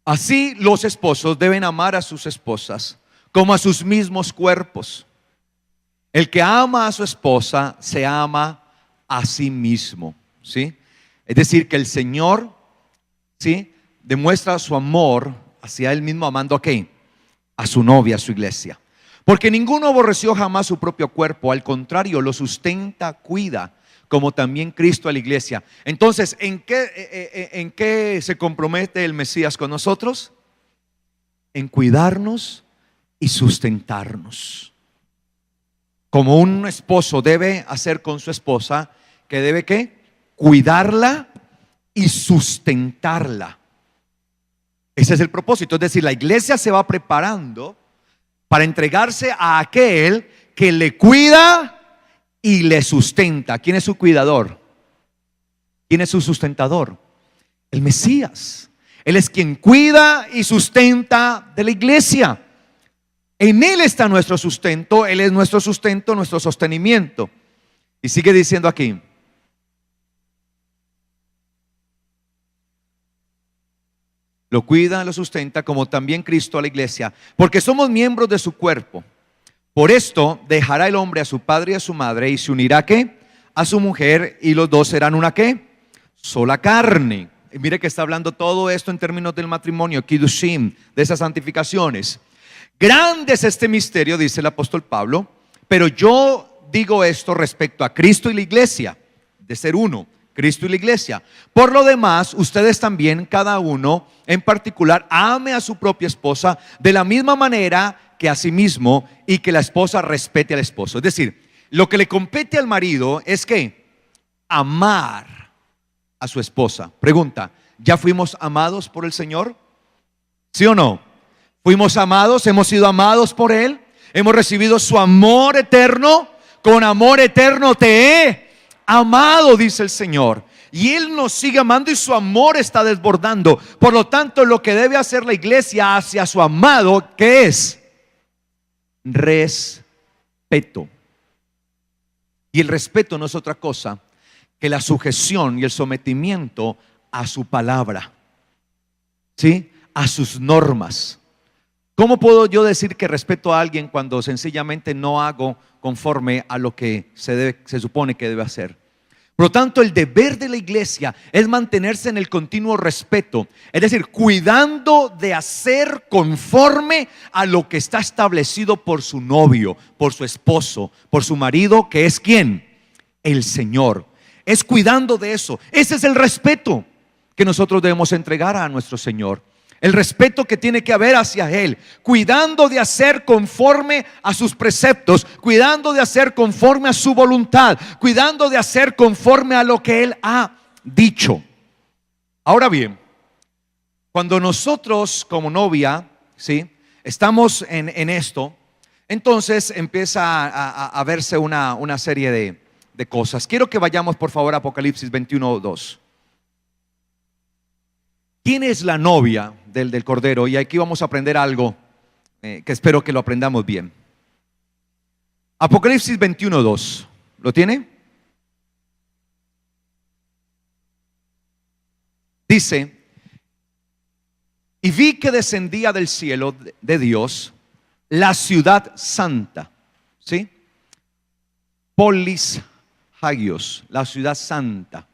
así los esposos deben amar a sus esposas como a sus mismos cuerpos. El que ama a su esposa se ama a sí mismo, ¿sí? Es decir, que el Señor, ¿sí?, demuestra su amor hacia Él mismo amando ¿a qué? A su novia, a su iglesia. Porque ninguno aborreció jamás su propio cuerpo, al contrario, lo sustenta, cuida, como también Cristo a la iglesia. Entonces, ¿en qué se compromete el Mesías con nosotros? En cuidarnos y sustentarnos. Como un esposo debe hacer con su esposa, que debe ¿qué? Cuidarla y sustentarla. Ese es el propósito. Es decir, la iglesia se va preparando para entregarse a aquel que le cuida y le sustenta. ¿Quién es su cuidador? ¿Quién es su sustentador? El Mesías. Él es quien cuida y sustenta de la iglesia. En Él está nuestro sustento. Él es nuestro sustento, nuestro sostenimiento. Y sigue diciendo aquí: lo cuida, lo sustenta, como también Cristo a la iglesia, porque somos miembros de su cuerpo. Por esto dejará el hombre a su padre y a su madre, y se unirá ¿qué? A su mujer, y los dos serán una ¿qué? Sola carne. Y mire que está hablando todo esto en términos del matrimonio, Kiddushim, de esas santificaciones. Grande es este misterio, dice el apóstol Pablo, pero yo digo esto respecto a Cristo y la iglesia, de ser uno, Cristo y la iglesia. Por lo demás, ustedes también, cada uno en particular, ame a su propia esposa de la misma manera que a sí mismo, y que la esposa respete al esposo. Es decir, lo que le compete al marido es que amar a su esposa. Pregunta: ¿ya fuimos amados por el Señor? ¿Sí o no? ¿Fuimos amados? ¿Hemos sido amados por Él? ¿Hemos recibido su amor eterno? Con amor eterno te he amado, dice el Señor. Y Él nos sigue amando y su amor está desbordando. Por lo tanto, lo que debe hacer la iglesia hacia su amado, ¿qué es? Respeto. Y el respeto no es otra cosa que la sujeción y el sometimiento a su palabra, ¿sí? A sus normas. ¿Cómo puedo yo decir que respeto a alguien cuando sencillamente no hago conforme a lo que se supone que debe hacer? Por lo tanto, el deber de la iglesia es mantenerse en el continuo respeto, es decir, cuidando de hacer conforme a lo que está establecido por su novio, por su esposo, por su marido, que es ¿quién? El Señor. Es cuidando de eso. Ese es el respeto que nosotros debemos entregar a nuestro Señor. El respeto que tiene que haber hacia Él, cuidando de hacer conforme a sus preceptos, cuidando de hacer conforme a su voluntad, cuidando de hacer conforme a lo que Él ha dicho. Ahora bien, cuando nosotros como novia, ¿sí?, estamos en esto, entonces empieza a verse una serie de cosas. Quiero que vayamos por favor a Apocalipsis 21:2. ¿Quién es la novia del Cordero? Y aquí vamos a aprender algo que espero que lo aprendamos bien. Apocalipsis 21:2. ¿Lo tiene? Dice: y vi que descendía del cielo de Dios la ciudad santa, ¿sí? Polis Hagios, la ciudad santa.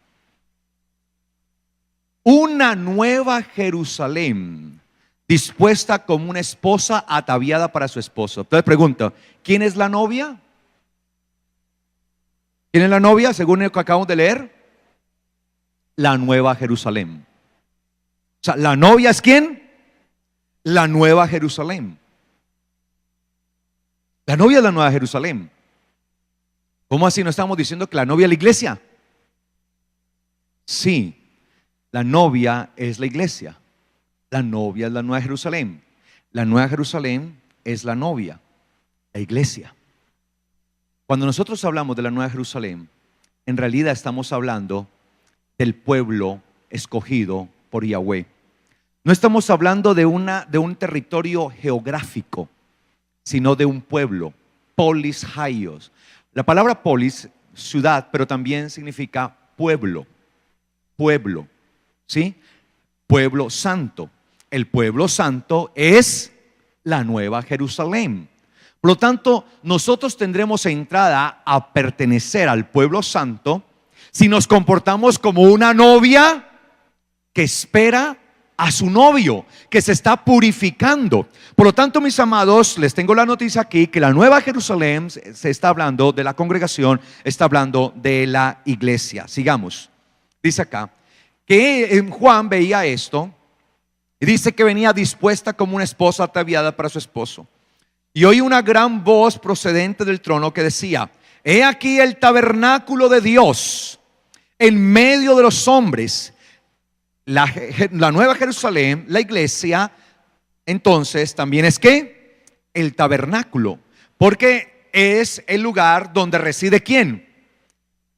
Una nueva Jerusalén, dispuesta como una esposa ataviada para su esposo. Entonces pregunto, ¿quién es la novia? ¿Quién es la novia según lo que acabamos de leer? La nueva Jerusalén. O sea, ¿la novia es quién? La nueva Jerusalén. La novia es la nueva Jerusalén. ¿Cómo así no estamos diciendo que la novia es la iglesia? Sí, la novia es la iglesia. La novia es la nueva Jerusalén. La nueva Jerusalén es la novia, la iglesia. Cuando nosotros hablamos de la nueva Jerusalén, en realidad estamos hablando del pueblo escogido por Yahweh. No estamos hablando de un territorio geográfico, sino de un pueblo, polis haios. La palabra polis, ciudad, pero también significa pueblo, pueblo, ¿sí? Pueblo santo. El pueblo santo es la nueva Jerusalén. Por lo tanto, nosotros tendremos entrada a pertenecer al pueblo santo si nos comportamos como una novia que espera a su novio, que se está purificando. Por lo tanto, mis amados, les tengo la noticia aquí que la nueva Jerusalén se está hablando de la congregación, está hablando de la iglesia. Sigamos. Dice acá que Juan veía esto y dice que venía dispuesta como una esposa ataviada para su esposo. Y oí una gran voz procedente del trono que decía: he aquí el tabernáculo de Dios en medio de los hombres. La nueva Jerusalén, la iglesia, entonces también es ¿qué? El tabernáculo, porque es el lugar donde reside ¿quién?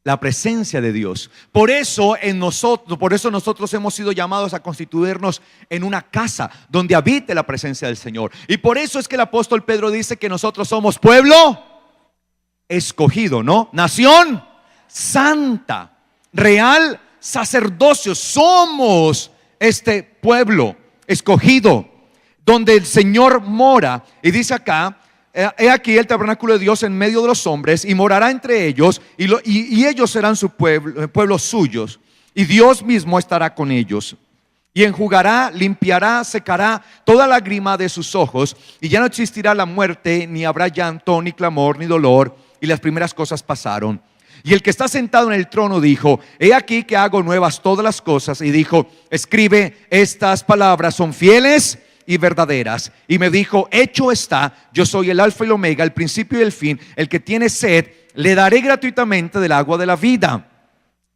La presencia de Dios. Por eso nosotros hemos sido llamados a constituirnos en una casa donde habite la presencia del Señor. Y por eso es que el apóstol Pedro dice que nosotros somos pueblo escogido, ¿no? Nación santa, real sacerdocio. Somos este pueblo escogido donde el Señor mora. Y dice acá: he aquí el tabernáculo de Dios en medio de los hombres, y morará entre ellos, y ellos serán su pueblo suyos, y Dios mismo estará con ellos, y enjugará, limpiará, secará toda lágrima de sus ojos, y ya no existirá la muerte, ni habrá llanto, ni clamor, ni dolor, y las primeras cosas pasaron. Y el que está sentado en el trono dijo: he aquí que hago nuevas todas las cosas. Y dijo: escribe, estas palabras son fieles y verdaderas. Y me dijo: hecho está, yo soy el alfa y el omega, el principio y el fin. El que tiene sed, le daré gratuitamente del agua de la vida.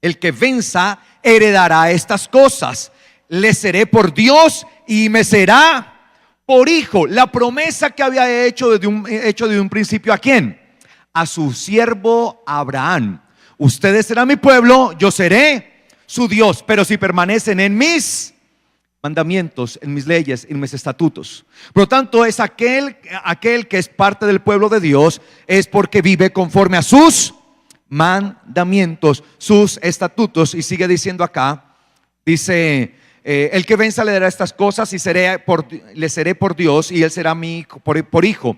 El que venza heredará estas cosas. Le seré por Dios y me será por hijo. La promesa que había hecho desde un principio, ¿a quién? A su siervo Abraham: ustedes serán mi pueblo, yo seré su Dios, pero si permanecen en mis mandamientos, en mis leyes, en mis estatutos. Por lo tanto, es aquel que es parte del pueblo de Dios, es porque vive conforme a sus mandamientos, sus estatutos. Y sigue diciendo acá, dice: el que venza le dará estas cosas, y le seré por Dios, y él será mi hijo, por hijo.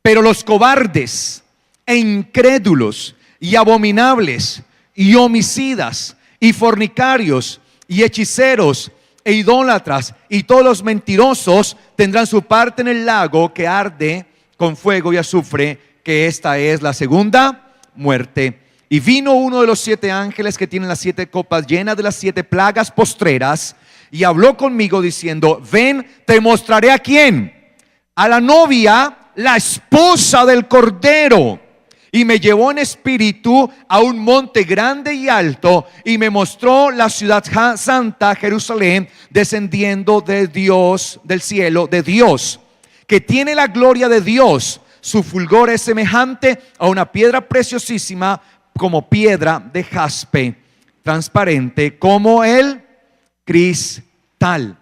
Pero los cobardes e incrédulos y abominables y homicidas y fornicarios y hechiceros e idólatras y todos los mentirosos tendrán su parte en el lago que arde con fuego y azufre, que esta es la segunda muerte. Y vino uno de los 7 ángeles que tienen las 7 copas llenas de las 7 plagas postreras, y habló conmigo diciendo: ven, te mostraré a quién, a la novia, la esposa del Cordero. Y me llevó en espíritu a un monte grande y alto, y me mostró la ciudad santa Jerusalén, descendiendo de Dios, del cielo de Dios, que tiene la gloria de Dios. Su fulgor es semejante a una piedra preciosísima, como piedra de jaspe, transparente como el cristal.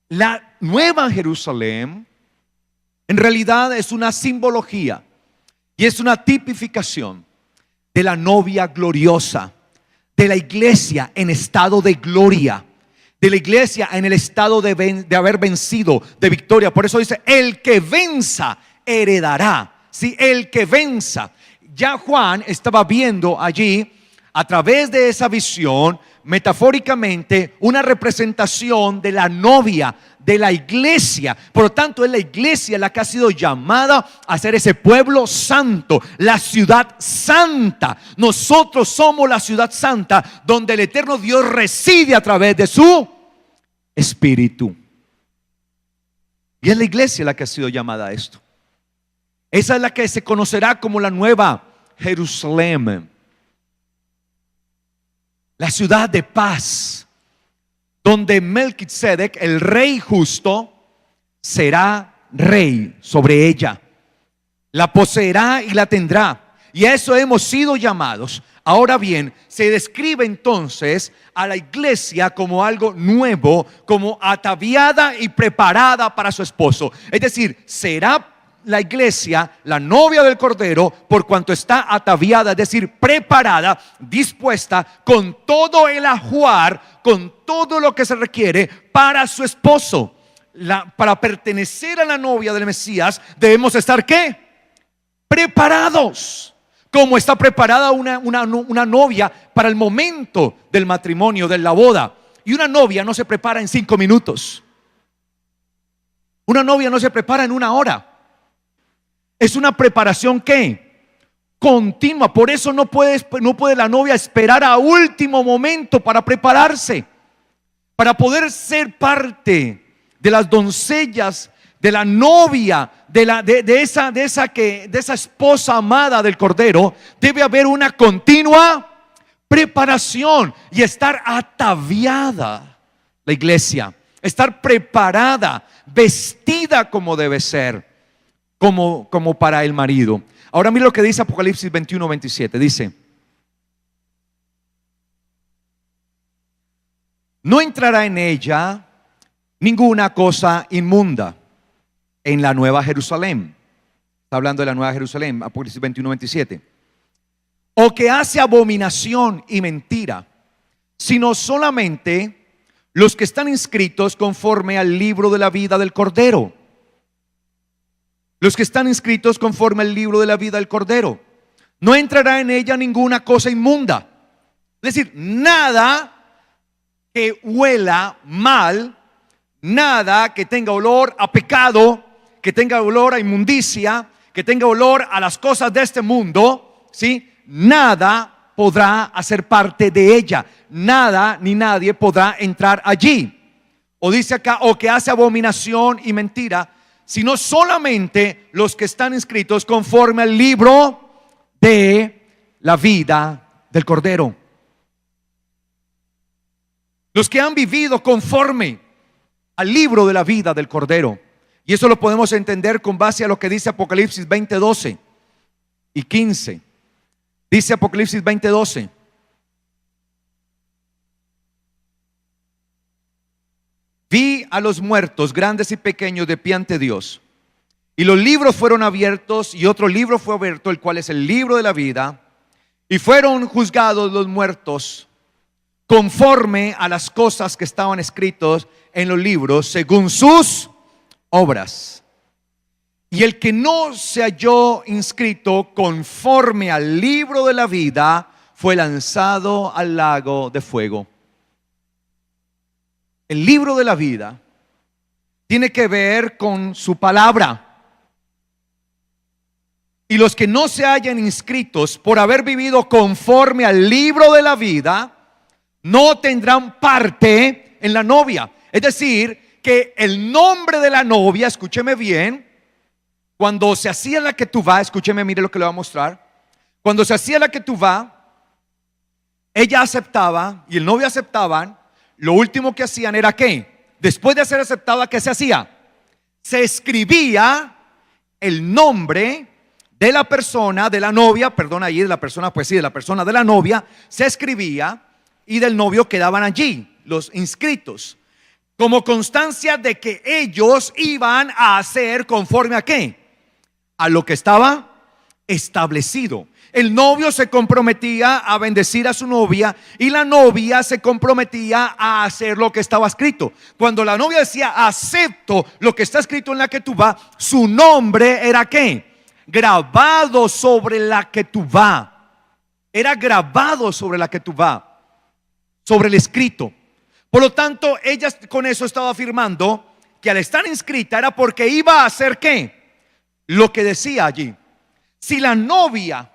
La nueva Jerusalén en realidad es una simbología y es una tipificación de la novia gloriosa, de la iglesia en estado de gloria, de la iglesia en el estado de haber vencido, de victoria. Por eso dice: el que venza heredará. Sí, el que venza. ya Juan estaba viendo allí, a través de esa visión, metafóricamente, una representación de la novia, de la iglesia. Por lo tanto, es la iglesia la que ha sido llamada a ser ese pueblo santo, la ciudad santa. Nosotros somos la ciudad santa, donde el eterno Dios reside a través de su Espíritu. Y es la iglesia la que ha sido llamada a esto. Esa es la que se conocerá como la nueva Jerusalén, la ciudad de paz, donde Melquisedec, el rey justo, será rey sobre ella. La poseerá y la tendrá. Y a eso hemos sido llamados. Ahora bien, se describe entonces a la iglesia como algo nuevo, como ataviada y preparada para su esposo. Es decir, será la iglesia la novia del Cordero por cuanto está ataviada, es decir, preparada, dispuesta, con todo el ajuar, con todo lo que se requiere para su esposo. Para pertenecer a la novia del Mesías debemos estar ¿qué? Preparados. Como está preparada una novia para el momento del matrimonio, de la boda. Y una novia no se prepara en 5 minutos. Una novia no se prepara en 1 hora. Es una preparación ¿qué? Continua. Por eso no puede la novia esperar a último momento para prepararse, para poder ser parte de las doncellas, de la novia, de esa esposa amada del Cordero. Debe haber una continua preparación y estar ataviada la iglesia, estar preparada, vestida como debe ser, como para el marido. Ahora mira lo que dice Apocalipsis 21:27. Dice: no entrará en ella ninguna cosa inmunda, en la nueva Jerusalén. Está hablando de la nueva Jerusalén, Apocalipsis 21:27. O que hace abominación y mentira, sino solamente los que están inscritos conforme al libro de la vida del Cordero. Los que están inscritos conforme al libro de la vida del Cordero. No entrará en ella ninguna cosa inmunda. Es decir, nada que huela mal, nada que tenga olor a pecado, que tenga olor a inmundicia, que tenga olor a las cosas de este mundo, ¿sí? Nada podrá hacer parte de ella. Nada ni nadie podrá entrar allí. O dice acá, o que hace abominación y mentira, sino solamente los que están inscritos conforme al libro de la vida del Cordero. Los que han vivido conforme al libro de la vida del Cordero. Y eso lo podemos entender con base a lo que dice Apocalipsis 20:12 y 15. Dice Apocalipsis 20:12: vi a los muertos, grandes y pequeños, de pie ante Dios, y los libros fueron abiertos, y otro libro fue abierto, el cual es el libro de la vida, y fueron juzgados los muertos conforme a las cosas que estaban escritos en los libros, según sus obras. Y el que no se halló inscrito conforme al libro de la vida fue lanzado al lago de fuego. El libro de la vida tiene que ver con su palabra. Y los que no se hayan inscritos por haber vivido conforme al libro de la vida no tendrán parte en la novia. Es decir, que el nombre de la novia, escúcheme bien, cuando se hacía la ketubá, escúcheme, mire lo que le voy a mostrar. Cuando se hacía la ketubá, ella aceptaba y el novio aceptaban. Lo último que hacían era ¿qué? Después de ser aceptada, ¿qué se hacía? Se escribía el nombre de la persona, de la novia, perdón, ahí de la persona, pues sí, de la persona de la novia, se escribía, y del novio quedaban allí los inscritos, como constancia de que ellos iban a hacer conforme a ¿qué? A lo que estaba establecido. El novio se comprometía a bendecir a su novia y la novia se comprometía a hacer lo que estaba escrito. Cuando la novia decía acepto lo que está escrito en la ketubá, su nombre era ¿qué? grabado sobre la ketubá. Era grabado sobre la ketubá, sobre el escrito. Por lo tanto, ella con eso estaba afirmando que al estar inscrita era porque iba a hacer ¿qué? Lo que decía allí. Si la novia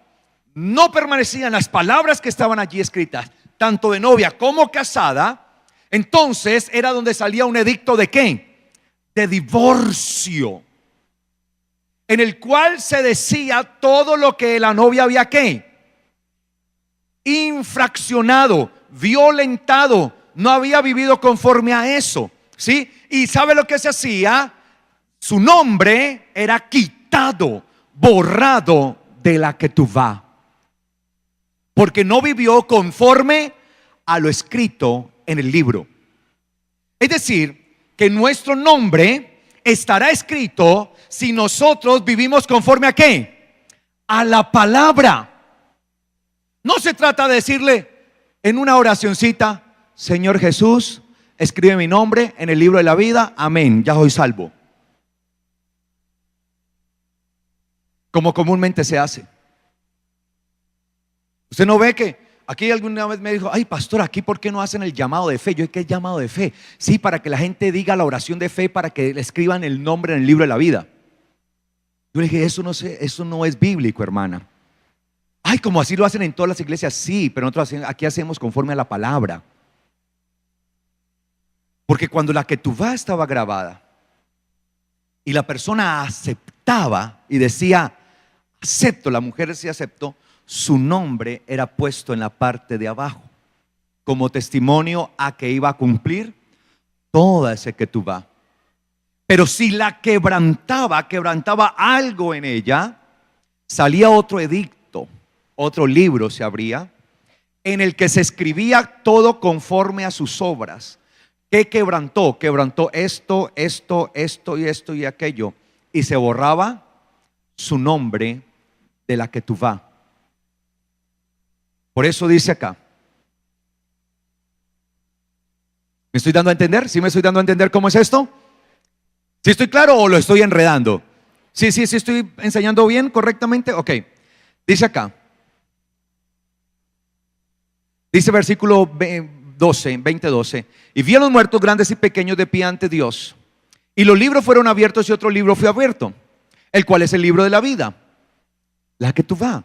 no permanecía en las palabras que estaban allí escritas, tanto de novia como casada, entonces era donde salía un edicto de ¿qué? De divorcio, en el cual se decía todo lo que la novia había ¿qué? Infraccionado, violentado, no había vivido conforme a eso, ¿sí? Y ¿sabe lo que se hacía? Su nombre era quitado, borrado de la ketubá, porque no vivió conforme a lo escrito en el libro. Es decir, que nuestro nombre estará escrito si nosotros vivimos conforme a ¿qué? A la palabra. No se trata de decirle en una oracioncita: Señor Jesús, escribe mi nombre en el libro de la vida, amén, ya soy salvo, como comúnmente se hace. Usted no ve que aquí alguna vez me dijo: ay pastor, aquí ¿por qué no hacen el llamado de fe? Yo, ¿qué es llamado de fe? Sí, para que la gente diga la oración de fe, para que le escriban el nombre en el libro de la vida. Yo le dije: eso no es bíblico, hermana. Ay, como así lo hacen en todas las iglesias. Sí, pero nosotros aquí hacemos conforme a la palabra. Porque cuando la ketubá estaba grabada y la persona aceptaba y decía acepto, la mujer decía acepto, su nombre era puesto en la parte de abajo como testimonio a que iba a cumplir toda esa ketubá. Pero si la quebrantaba algo en ella, salía otro edicto, otro libro se abría, en el que se escribía todo conforme a sus obras. ¿Qué quebrantó? Quebrantó esto y esto y aquello, y se borraba su nombre de la ketubá. Por eso dice acá, ¿me estoy dando a entender? ¿Sí me estoy dando a entender cómo es esto? ¿Sí estoy claro o lo estoy enredando? Sí, estoy enseñando bien, correctamente. Ok, dice acá, dice versículo 20:12: y vi a los muertos grandes y pequeños de pie ante Dios, y los libros fueron abiertos, y otro libro fue abierto, el cual es el libro de la vida, la ketubá,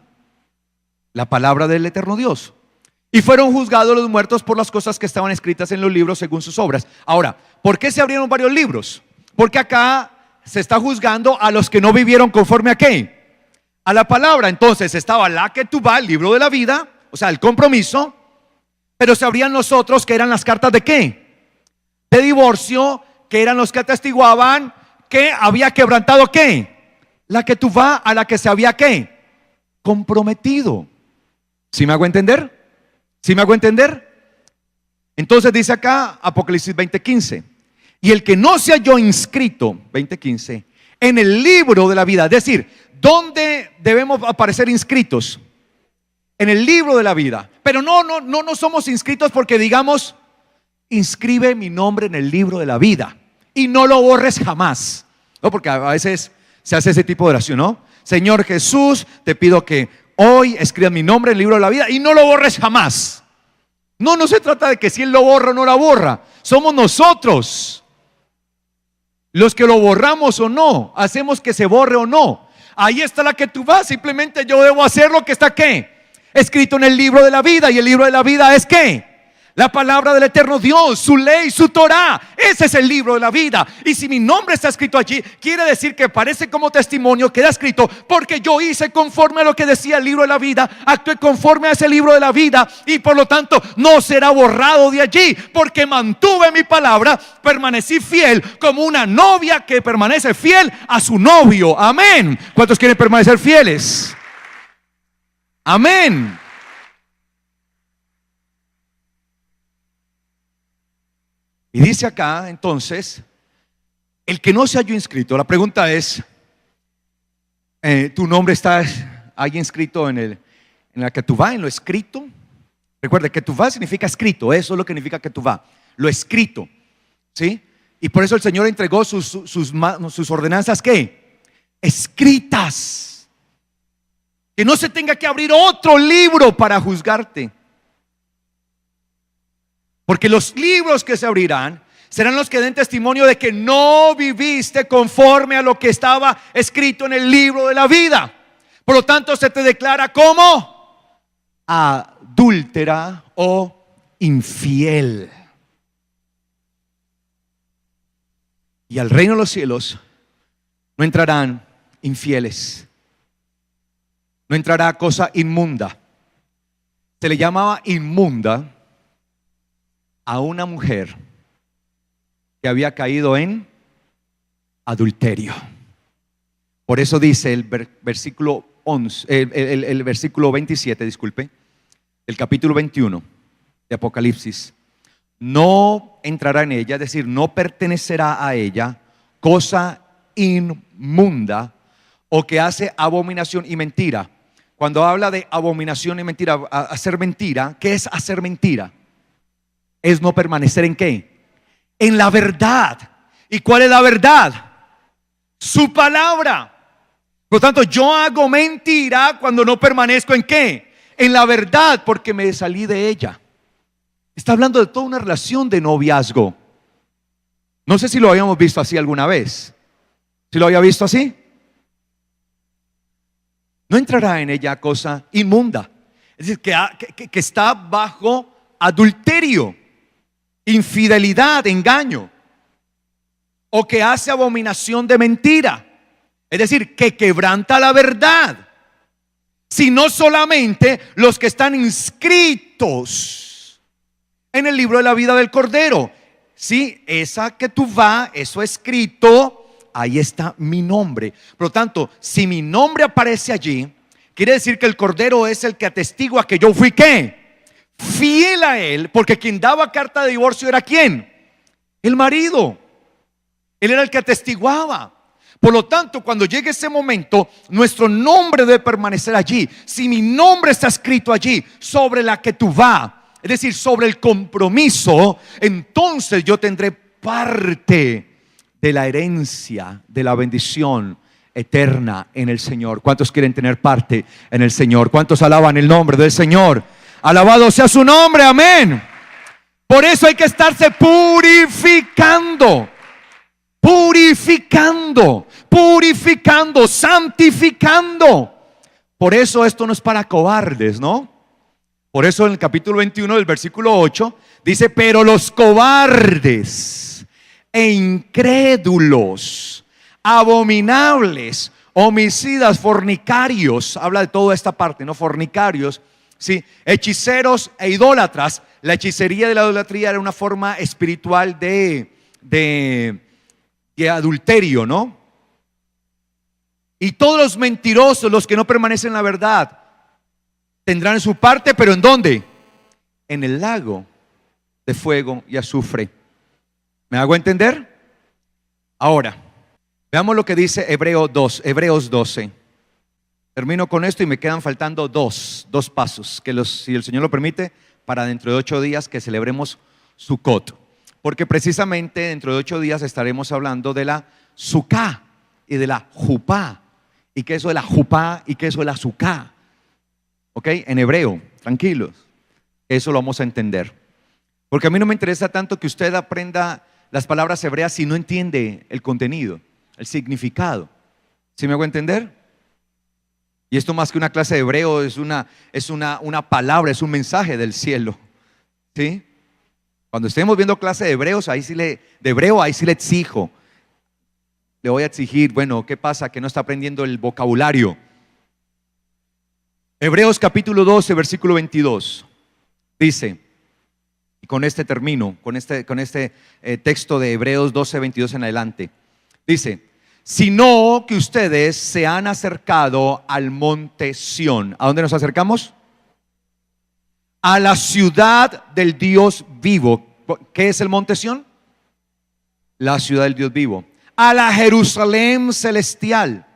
la palabra del eterno Dios. Y fueron juzgados los muertos por las cosas que estaban escritas en los libros según sus obras. Ahora, ¿por qué se abrieron varios libros? Porque acá se está juzgando a los que no vivieron conforme a ¿qué? A la palabra. Entonces estaba la ketubá, el libro de la vida, o sea, el compromiso. Pero se abrían los otros, que eran las cartas de ¿qué? De divorcio, que eran los que atestiguaban que había quebrantado ¿qué? La ketubá a la que se había ¿qué? Comprometido. ¿Sí me hago entender? ¿Sí me hago entender? Entonces dice acá Apocalipsis 20:15: y el que no se halló inscrito, 20:15, en el libro de la vida. Es decir, ¿dónde debemos aparecer inscritos? En el libro de la vida. Pero no somos inscritos porque digamos: inscribe mi nombre en el libro de la vida y no lo borres jamás. No, porque a veces se hace ese tipo de oración, ¿no? Señor Jesús, te pido que hoy escribas mi nombre en el libro de la vida y no lo borres jamás. No se trata de que si Él lo borra o no la borra. Somos nosotros los que lo borramos o no, hacemos que se borre o no. Ahí está la ketubá. Simplemente yo debo hacer lo que está ¿qué? Escrito en el libro de la vida. Y el libro de la vida es ¿qué? La palabra del eterno Dios, su ley, su Torah. Ese es el libro de la vida. Y si mi nombre está escrito allí, quiere decir que parece como testimonio, queda escrito porque yo hice conforme a lo que decía el libro de la vida, actué conforme a ese libro de la vida, y por lo tanto no será borrado de allí, porque mantuve mi palabra, permanecí fiel como una novia que permanece fiel a su novio. Amén. ¿Cuántos quieren permanecer fieles? Amén. Y dice acá entonces: el que no se halló inscrito. La pregunta es, ¿tu nombre está ahí inscrito en la ketubá, en lo escrito? Recuerde, ketubá significa escrito. Eso es lo que significa ketubá, lo escrito, ¿sí? Y por eso el Señor entregó sus ordenanzas ¿qué? Escritas. Que no se tenga que abrir otro libro para juzgarte. Porque los libros que se abrirán serán los que den testimonio de que no viviste conforme a lo que estaba escrito en el libro de la vida. Por lo tanto, se te declara como adúltera o infiel. Y al reino de los cielos no entrarán infieles. No entrará cosa inmunda. Se le llamaba inmunda a una mujer que había caído en adulterio. Por eso dice el versículo 11, el versículo 27, disculpe, el capítulo 21 de Apocalipsis: no entrará en ella, es decir, no pertenecerá a ella cosa inmunda o que hace abominación y mentira. Cuando habla de abominación y mentira, hacer mentira, ¿qué es hacer mentira? Es no permanecer ¿en qué? En la verdad. ¿Y cuál es la verdad? Su palabra. Por lo tanto, yo hago mentira cuando no permanezco ¿en qué? En la verdad, porque me salí de ella. Está hablando de toda una relación de noviazgo. No sé si lo habíamos visto así alguna vez. ¿Sí lo había visto así? No entrará en ella cosa inmunda. Es decir, que está bajo adulterio, infidelidad, engaño, o que hace abominación de mentira. Es decir, que quebranta la verdad. Sino solamente los que están inscritos en el libro de la vida del Cordero. Sí, esa que tú vas, eso escrito, ahí está mi nombre. Por lo tanto, si mi nombre aparece allí, quiere decir que el Cordero es el que atestigua que yo fui ¿qué? Fiel a él, porque quien daba carta de divorcio era ¿quién? El marido. Él era el que atestiguaba. Por lo tanto, cuando llegue ese momento, nuestro nombre debe permanecer allí. Si mi nombre está escrito allí, sobre la que tú vas, es decir, sobre el compromiso, entonces yo tendré parte de la herencia, de la bendición eterna en el Señor. ¿Cuántos quieren tener parte en el Señor? ¿Cuántos alaban el nombre del Señor? Alabado sea su nombre, amén. Por eso hay que estarse purificando, santificando. Por eso esto no es para cobardes, ¿no? Por eso en el capítulo 21 del versículo 8 dice: pero los cobardes e incrédulos, abominables, homicidas, fornicarios, habla de toda esta parte, ¿no? Fornicarios, ¿sí? Hechiceros e idólatras. La hechicería de la idolatría era una forma espiritual de adulterio, ¿no? Y todos los mentirosos, los que no permanecen en la verdad, tendrán su parte, pero ¿en dónde? En el lago de fuego y azufre. ¿Me hago entender? Ahora, veamos lo que dice Hebreos 12. Termino con esto y me quedan faltando dos pasos, que si el Señor lo permite, para dentro de 8 días que celebremos Sukkot. Porque precisamente dentro de 8 días estaremos hablando de la Sukkah y de la Jupá. ¿Y qué es eso de la Jupá y qué es eso de la Sukkah? ¿Ok? En hebreo, tranquilos. Eso lo vamos a entender. Porque a mí no me interesa tanto que usted aprenda las palabras hebreas si no entiende el contenido, el significado. ¿Sí me hago entender? Y esto más que una clase de hebreo es una palabra, es un mensaje del cielo. ¿Sí? Cuando estemos viendo clase de hebreos, ahí sí le exijo. Le voy a exigir, bueno, ¿qué pasa? Que no está aprendiendo el vocabulario. Hebreos capítulo 12, versículo 22. Dice, y con este termino, con este texto de Hebreos 12, 22 en adelante. Dice: sino que ustedes se han acercado al monte Sión. ¿A dónde nos acercamos? A la ciudad del Dios vivo. ¿Qué es el monte Sión? La ciudad del Dios vivo. A la Jerusalén celestial.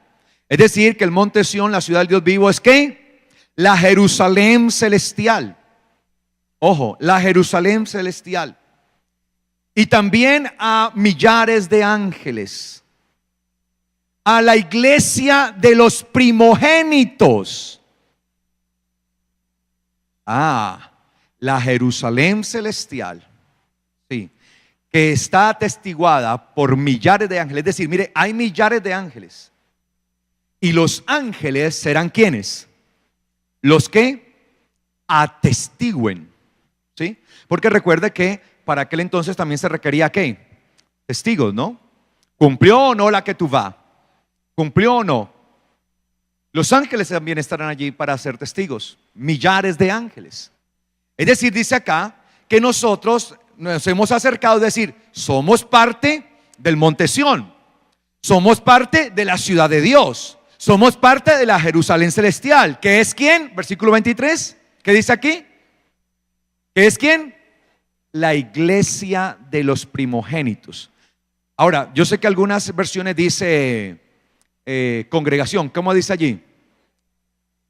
Es decir, que el monte Sión, la ciudad del Dios vivo, ¿es qué? La Jerusalén celestial. Ojo, la Jerusalén celestial. Y también a millares de ángeles. A la iglesia de los primogénitos. La Jerusalén celestial, sí, que está atestiguada por millares de ángeles. Es decir, mire, hay millares de ángeles. Y los ángeles serán ¿quiénes? Los que atestiguen, ¿sí? Porque recuerde que para aquel entonces también se requería ¿qué? Testigos, ¿no? ¿Cumplió o no la ketubá? ¿Cumplió o no? Los ángeles también estarán allí para ser testigos, millares de ángeles. Es decir, dice acá que nosotros nos hemos acercado, es decir, somos parte del monte Sión, somos parte de la ciudad de Dios, somos parte de la Jerusalén celestial, que es ¿quién? Versículo 23, ¿qué dice aquí? ¿Qué es quién? La iglesia de los primogénitos. Ahora, yo sé que algunas versiones dice congregación. ¿Cómo dice allí?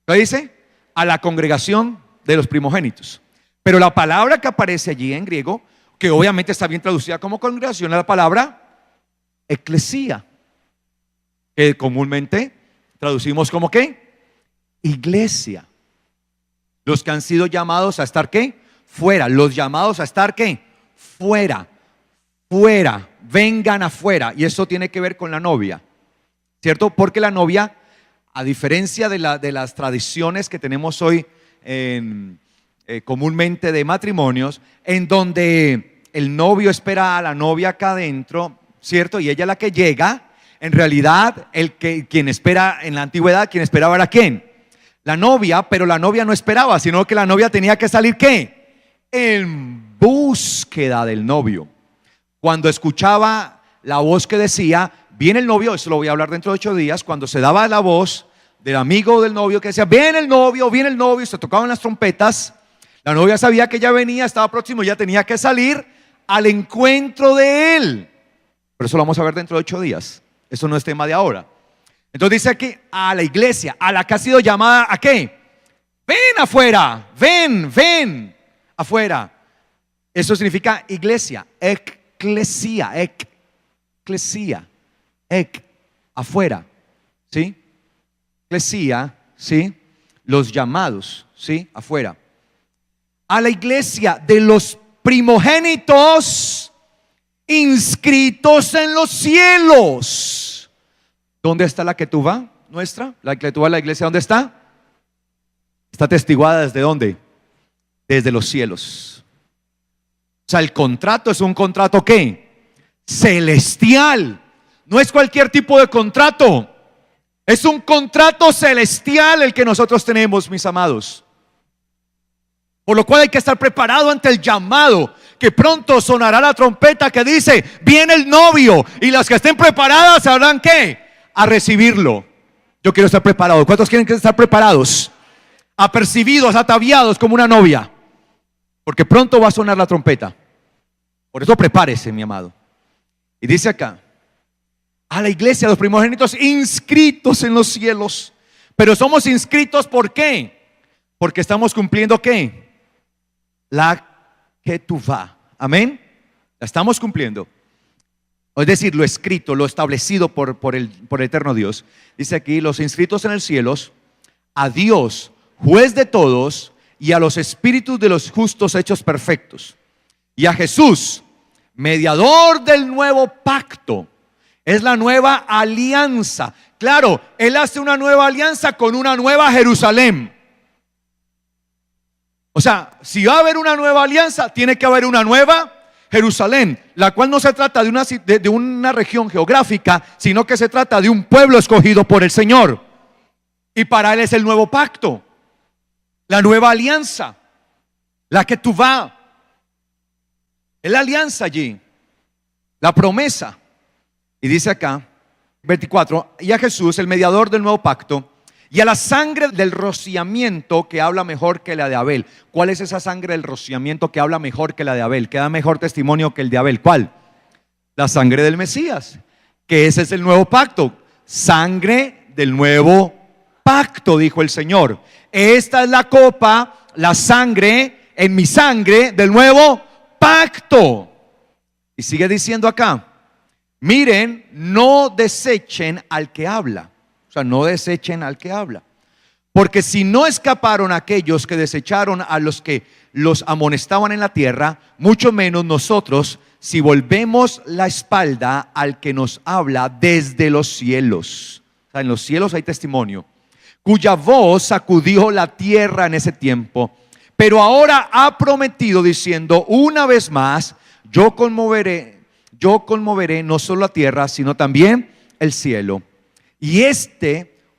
¿Qué dice? A la congregación de los primogénitos. Pero la palabra que aparece allí en griego, que obviamente está bien traducida como congregación, es la palabra eclesía, que comúnmente traducimos como ¿qué? Iglesia. Los que han sido llamados a estar ¿qué? Fuera. Los llamados a estar ¿qué? Fuera. Fuera. Vengan afuera. Y eso tiene que ver con la novia, ¿cierto? Porque la novia, a diferencia de las tradiciones que tenemos hoy comúnmente de matrimonios, en donde el novio espera a la novia acá adentro, ¿cierto? Y ella es la que llega. En realidad, quien espera en la antigüedad, quien esperaba era ¿quién? La novia, pero la novia no esperaba, sino que la novia tenía que salir ¿qué? En búsqueda del novio. Cuando escuchaba la voz que decía, viene el novio, eso lo voy a hablar dentro de 8 días, cuando se daba la voz del amigo del novio que decía, viene el novio, y se tocaban las trompetas, la novia sabía que ya venía, estaba próximo, ya tenía que salir al encuentro de él. Pero eso lo vamos a ver dentro de 8 días, eso no es tema de ahora. Entonces dice aquí, a la iglesia, a la que ha sido llamada, ¿a qué? Ven afuera, ven afuera. Eso significa iglesia, eclesia, afuera, ¿sí? Eclesia, ¿sí? Los llamados, ¿sí? Afuera. A la iglesia de los primogénitos inscritos en los cielos. ¿Dónde está la ketubá nuestra? La ketubá, la iglesia, ¿dónde está? Está atestiguada ¿desde dónde? Desde los cielos. O sea, el contrato es un contrato ¿qué? Celestial. No es cualquier tipo de contrato. Es un contrato celestial el que nosotros tenemos, mis amados. Por lo cual hay que estar preparado ante el llamado, que pronto sonará la trompeta que dice, viene el novio, y las que estén preparadas sabrán ¿qué? A recibirlo. Yo quiero estar preparado. ¿Cuántos quieren estar preparados? Apercibidos, ataviados como una novia, porque pronto va a sonar la trompeta. Por eso prepárese, mi amado. Y dice acá, a la iglesia, a los primogénitos inscritos en los cielos. Pero somos inscritos ¿por qué? Porque estamos cumpliendo ¿qué? La ketubá. Amén. La estamos cumpliendo. Es decir, lo escrito, lo establecido por el eterno Dios. Dice aquí, los inscritos en el cielo, a Dios, juez de todos, y a los espíritus de los justos hechos perfectos, y a Jesús, mediador del nuevo pacto. Es la nueva alianza. Claro, Él hace una nueva alianza con una nueva Jerusalén. O sea, si va a haber una nueva alianza, tiene que haber una nueva Jerusalén, la cual no se trata de una región geográfica, sino que se trata de un pueblo escogido por el Señor. Y para Él es el nuevo pacto, la nueva alianza, la ketubá. Es la alianza allí, la promesa. Y dice acá, 24, y a Jesús, el mediador del nuevo pacto, y a la sangre del rociamiento que habla mejor que la de Abel. ¿Cuál es esa sangre del rociamiento que habla mejor que la de Abel? Que da mejor testimonio que el de Abel. ¿Cuál? La sangre del Mesías, que ese es el nuevo pacto. Sangre del nuevo pacto, dijo el Señor. Esta es la copa, la sangre, en mi sangre del nuevo pacto. Y sigue diciendo acá, miren, no desechen al que habla. O sea, no desechen al que habla. Porque si no escaparon aquellos que desecharon a los que los amonestaban en la tierra, mucho menos nosotros, si volvemos la espalda al que nos habla desde los cielos. O sea, en los cielos hay testimonio, cuya voz sacudió la tierra en ese tiempo, pero ahora ha prometido diciendo: una vez más yo conmoveré no solo la tierra, sino también el cielo. Y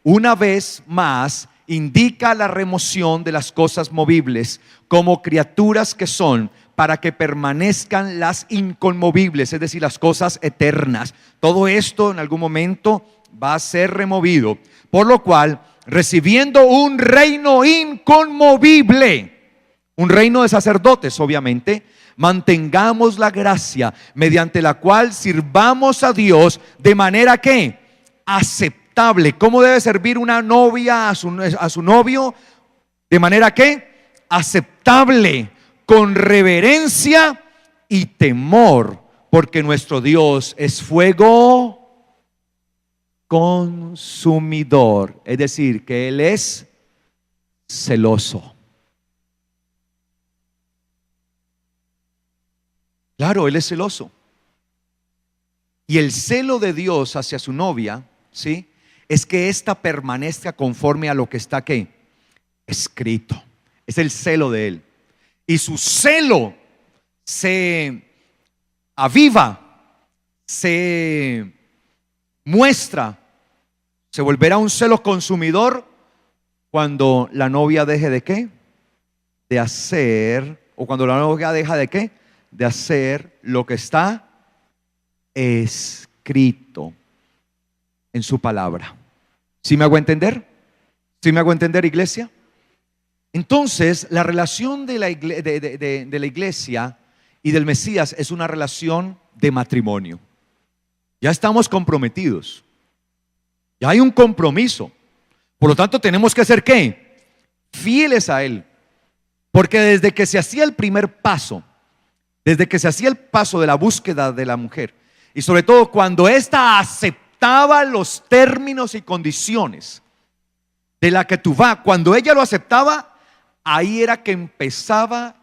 una vez más, indica la remoción de las cosas movibles como criaturas que son, para que permanezcan las inconmovibles, es decir, las cosas eternas. Todo esto en algún momento va a ser removido, por lo cual, recibiendo un reino inconmovible, un reino de sacerdotes, obviamente, mantengamos la gracia mediante la cual sirvamos a Dios de manera que aceptable. ¿Cómo debe servir una novia a su novio? De manera que aceptable, con reverencia y temor, porque nuestro Dios es fuego consumidor, es decir, que Él es celoso. Claro, Él es celoso. Y el celo de Dios hacia su novia, ¿sí?, es que ésta permanezca conforme a lo que está ¿qué? Escrito. Es el celo de Él. Y su celo se aviva, se muestra, se volverá un celo consumidor cuando la novia deje de ¿qué? De hacer, o cuando la novia deja de ¿qué? De hacer lo que está escrito en su palabra. ¿Sí me hago entender? ¿Sí me hago entender, iglesia? Entonces, la relación de la iglesia y del Mesías es una relación de matrimonio. Ya estamos comprometidos. Ya hay un compromiso. Por lo tanto, tenemos que ser ¿qué? Fieles a Él. Porque desde que se hacía el primer paso, desde que se hacía el paso de la búsqueda de la mujer, y sobre todo cuando ésta aceptaba los términos y condiciones de la que tú vas, cuando ella lo aceptaba, ahí era que empezaba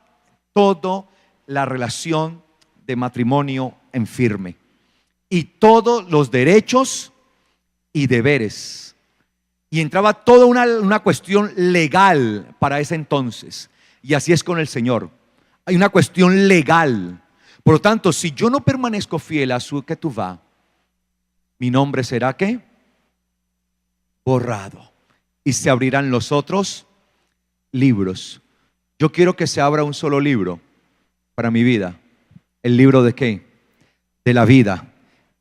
toda la relación de matrimonio en firme. Y todos los derechos y deberes. Y entraba toda una cuestión legal para ese entonces. Y así es con el Señor. Hay una cuestión legal. Por lo tanto, si yo no permanezco fiel a su ketuvá, mi nombre será ¿qué? Borrado. Y se abrirán los otros libros. Yo quiero que se abra un solo libro para mi vida. ¿El libro de qué? De la vida.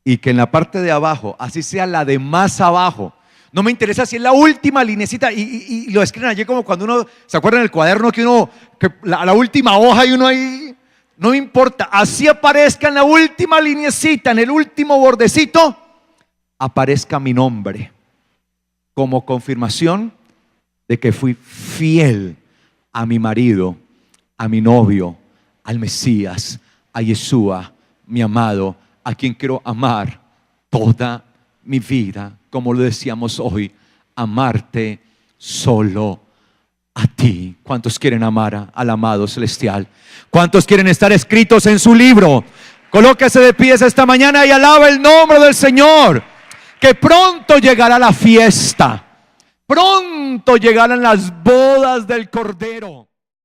Y que en la parte de abajo, así sea la de más abajo, no me interesa si es la última linecita y lo escriben allí como cuando uno, ¿se acuerdan del cuaderno que la última hoja y uno ahí? No me importa, así aparezca en la última linecita, en el último bordecito, aparezca mi nombre como confirmación de que fui fiel a mi marido, a mi novio, al Mesías, a Yeshua, mi amado, a quien quiero amar toda mi vida, como lo decíamos hoy, amarte solo a ti. ¿Cuántos quieren amar al amado celestial? ¿Cuántos quieren estar escritos en su libro? Colóquese de pies esta mañana y alaba el nombre del Señor, que pronto llegará la fiesta. Pronto llegarán las bodas del Cordero.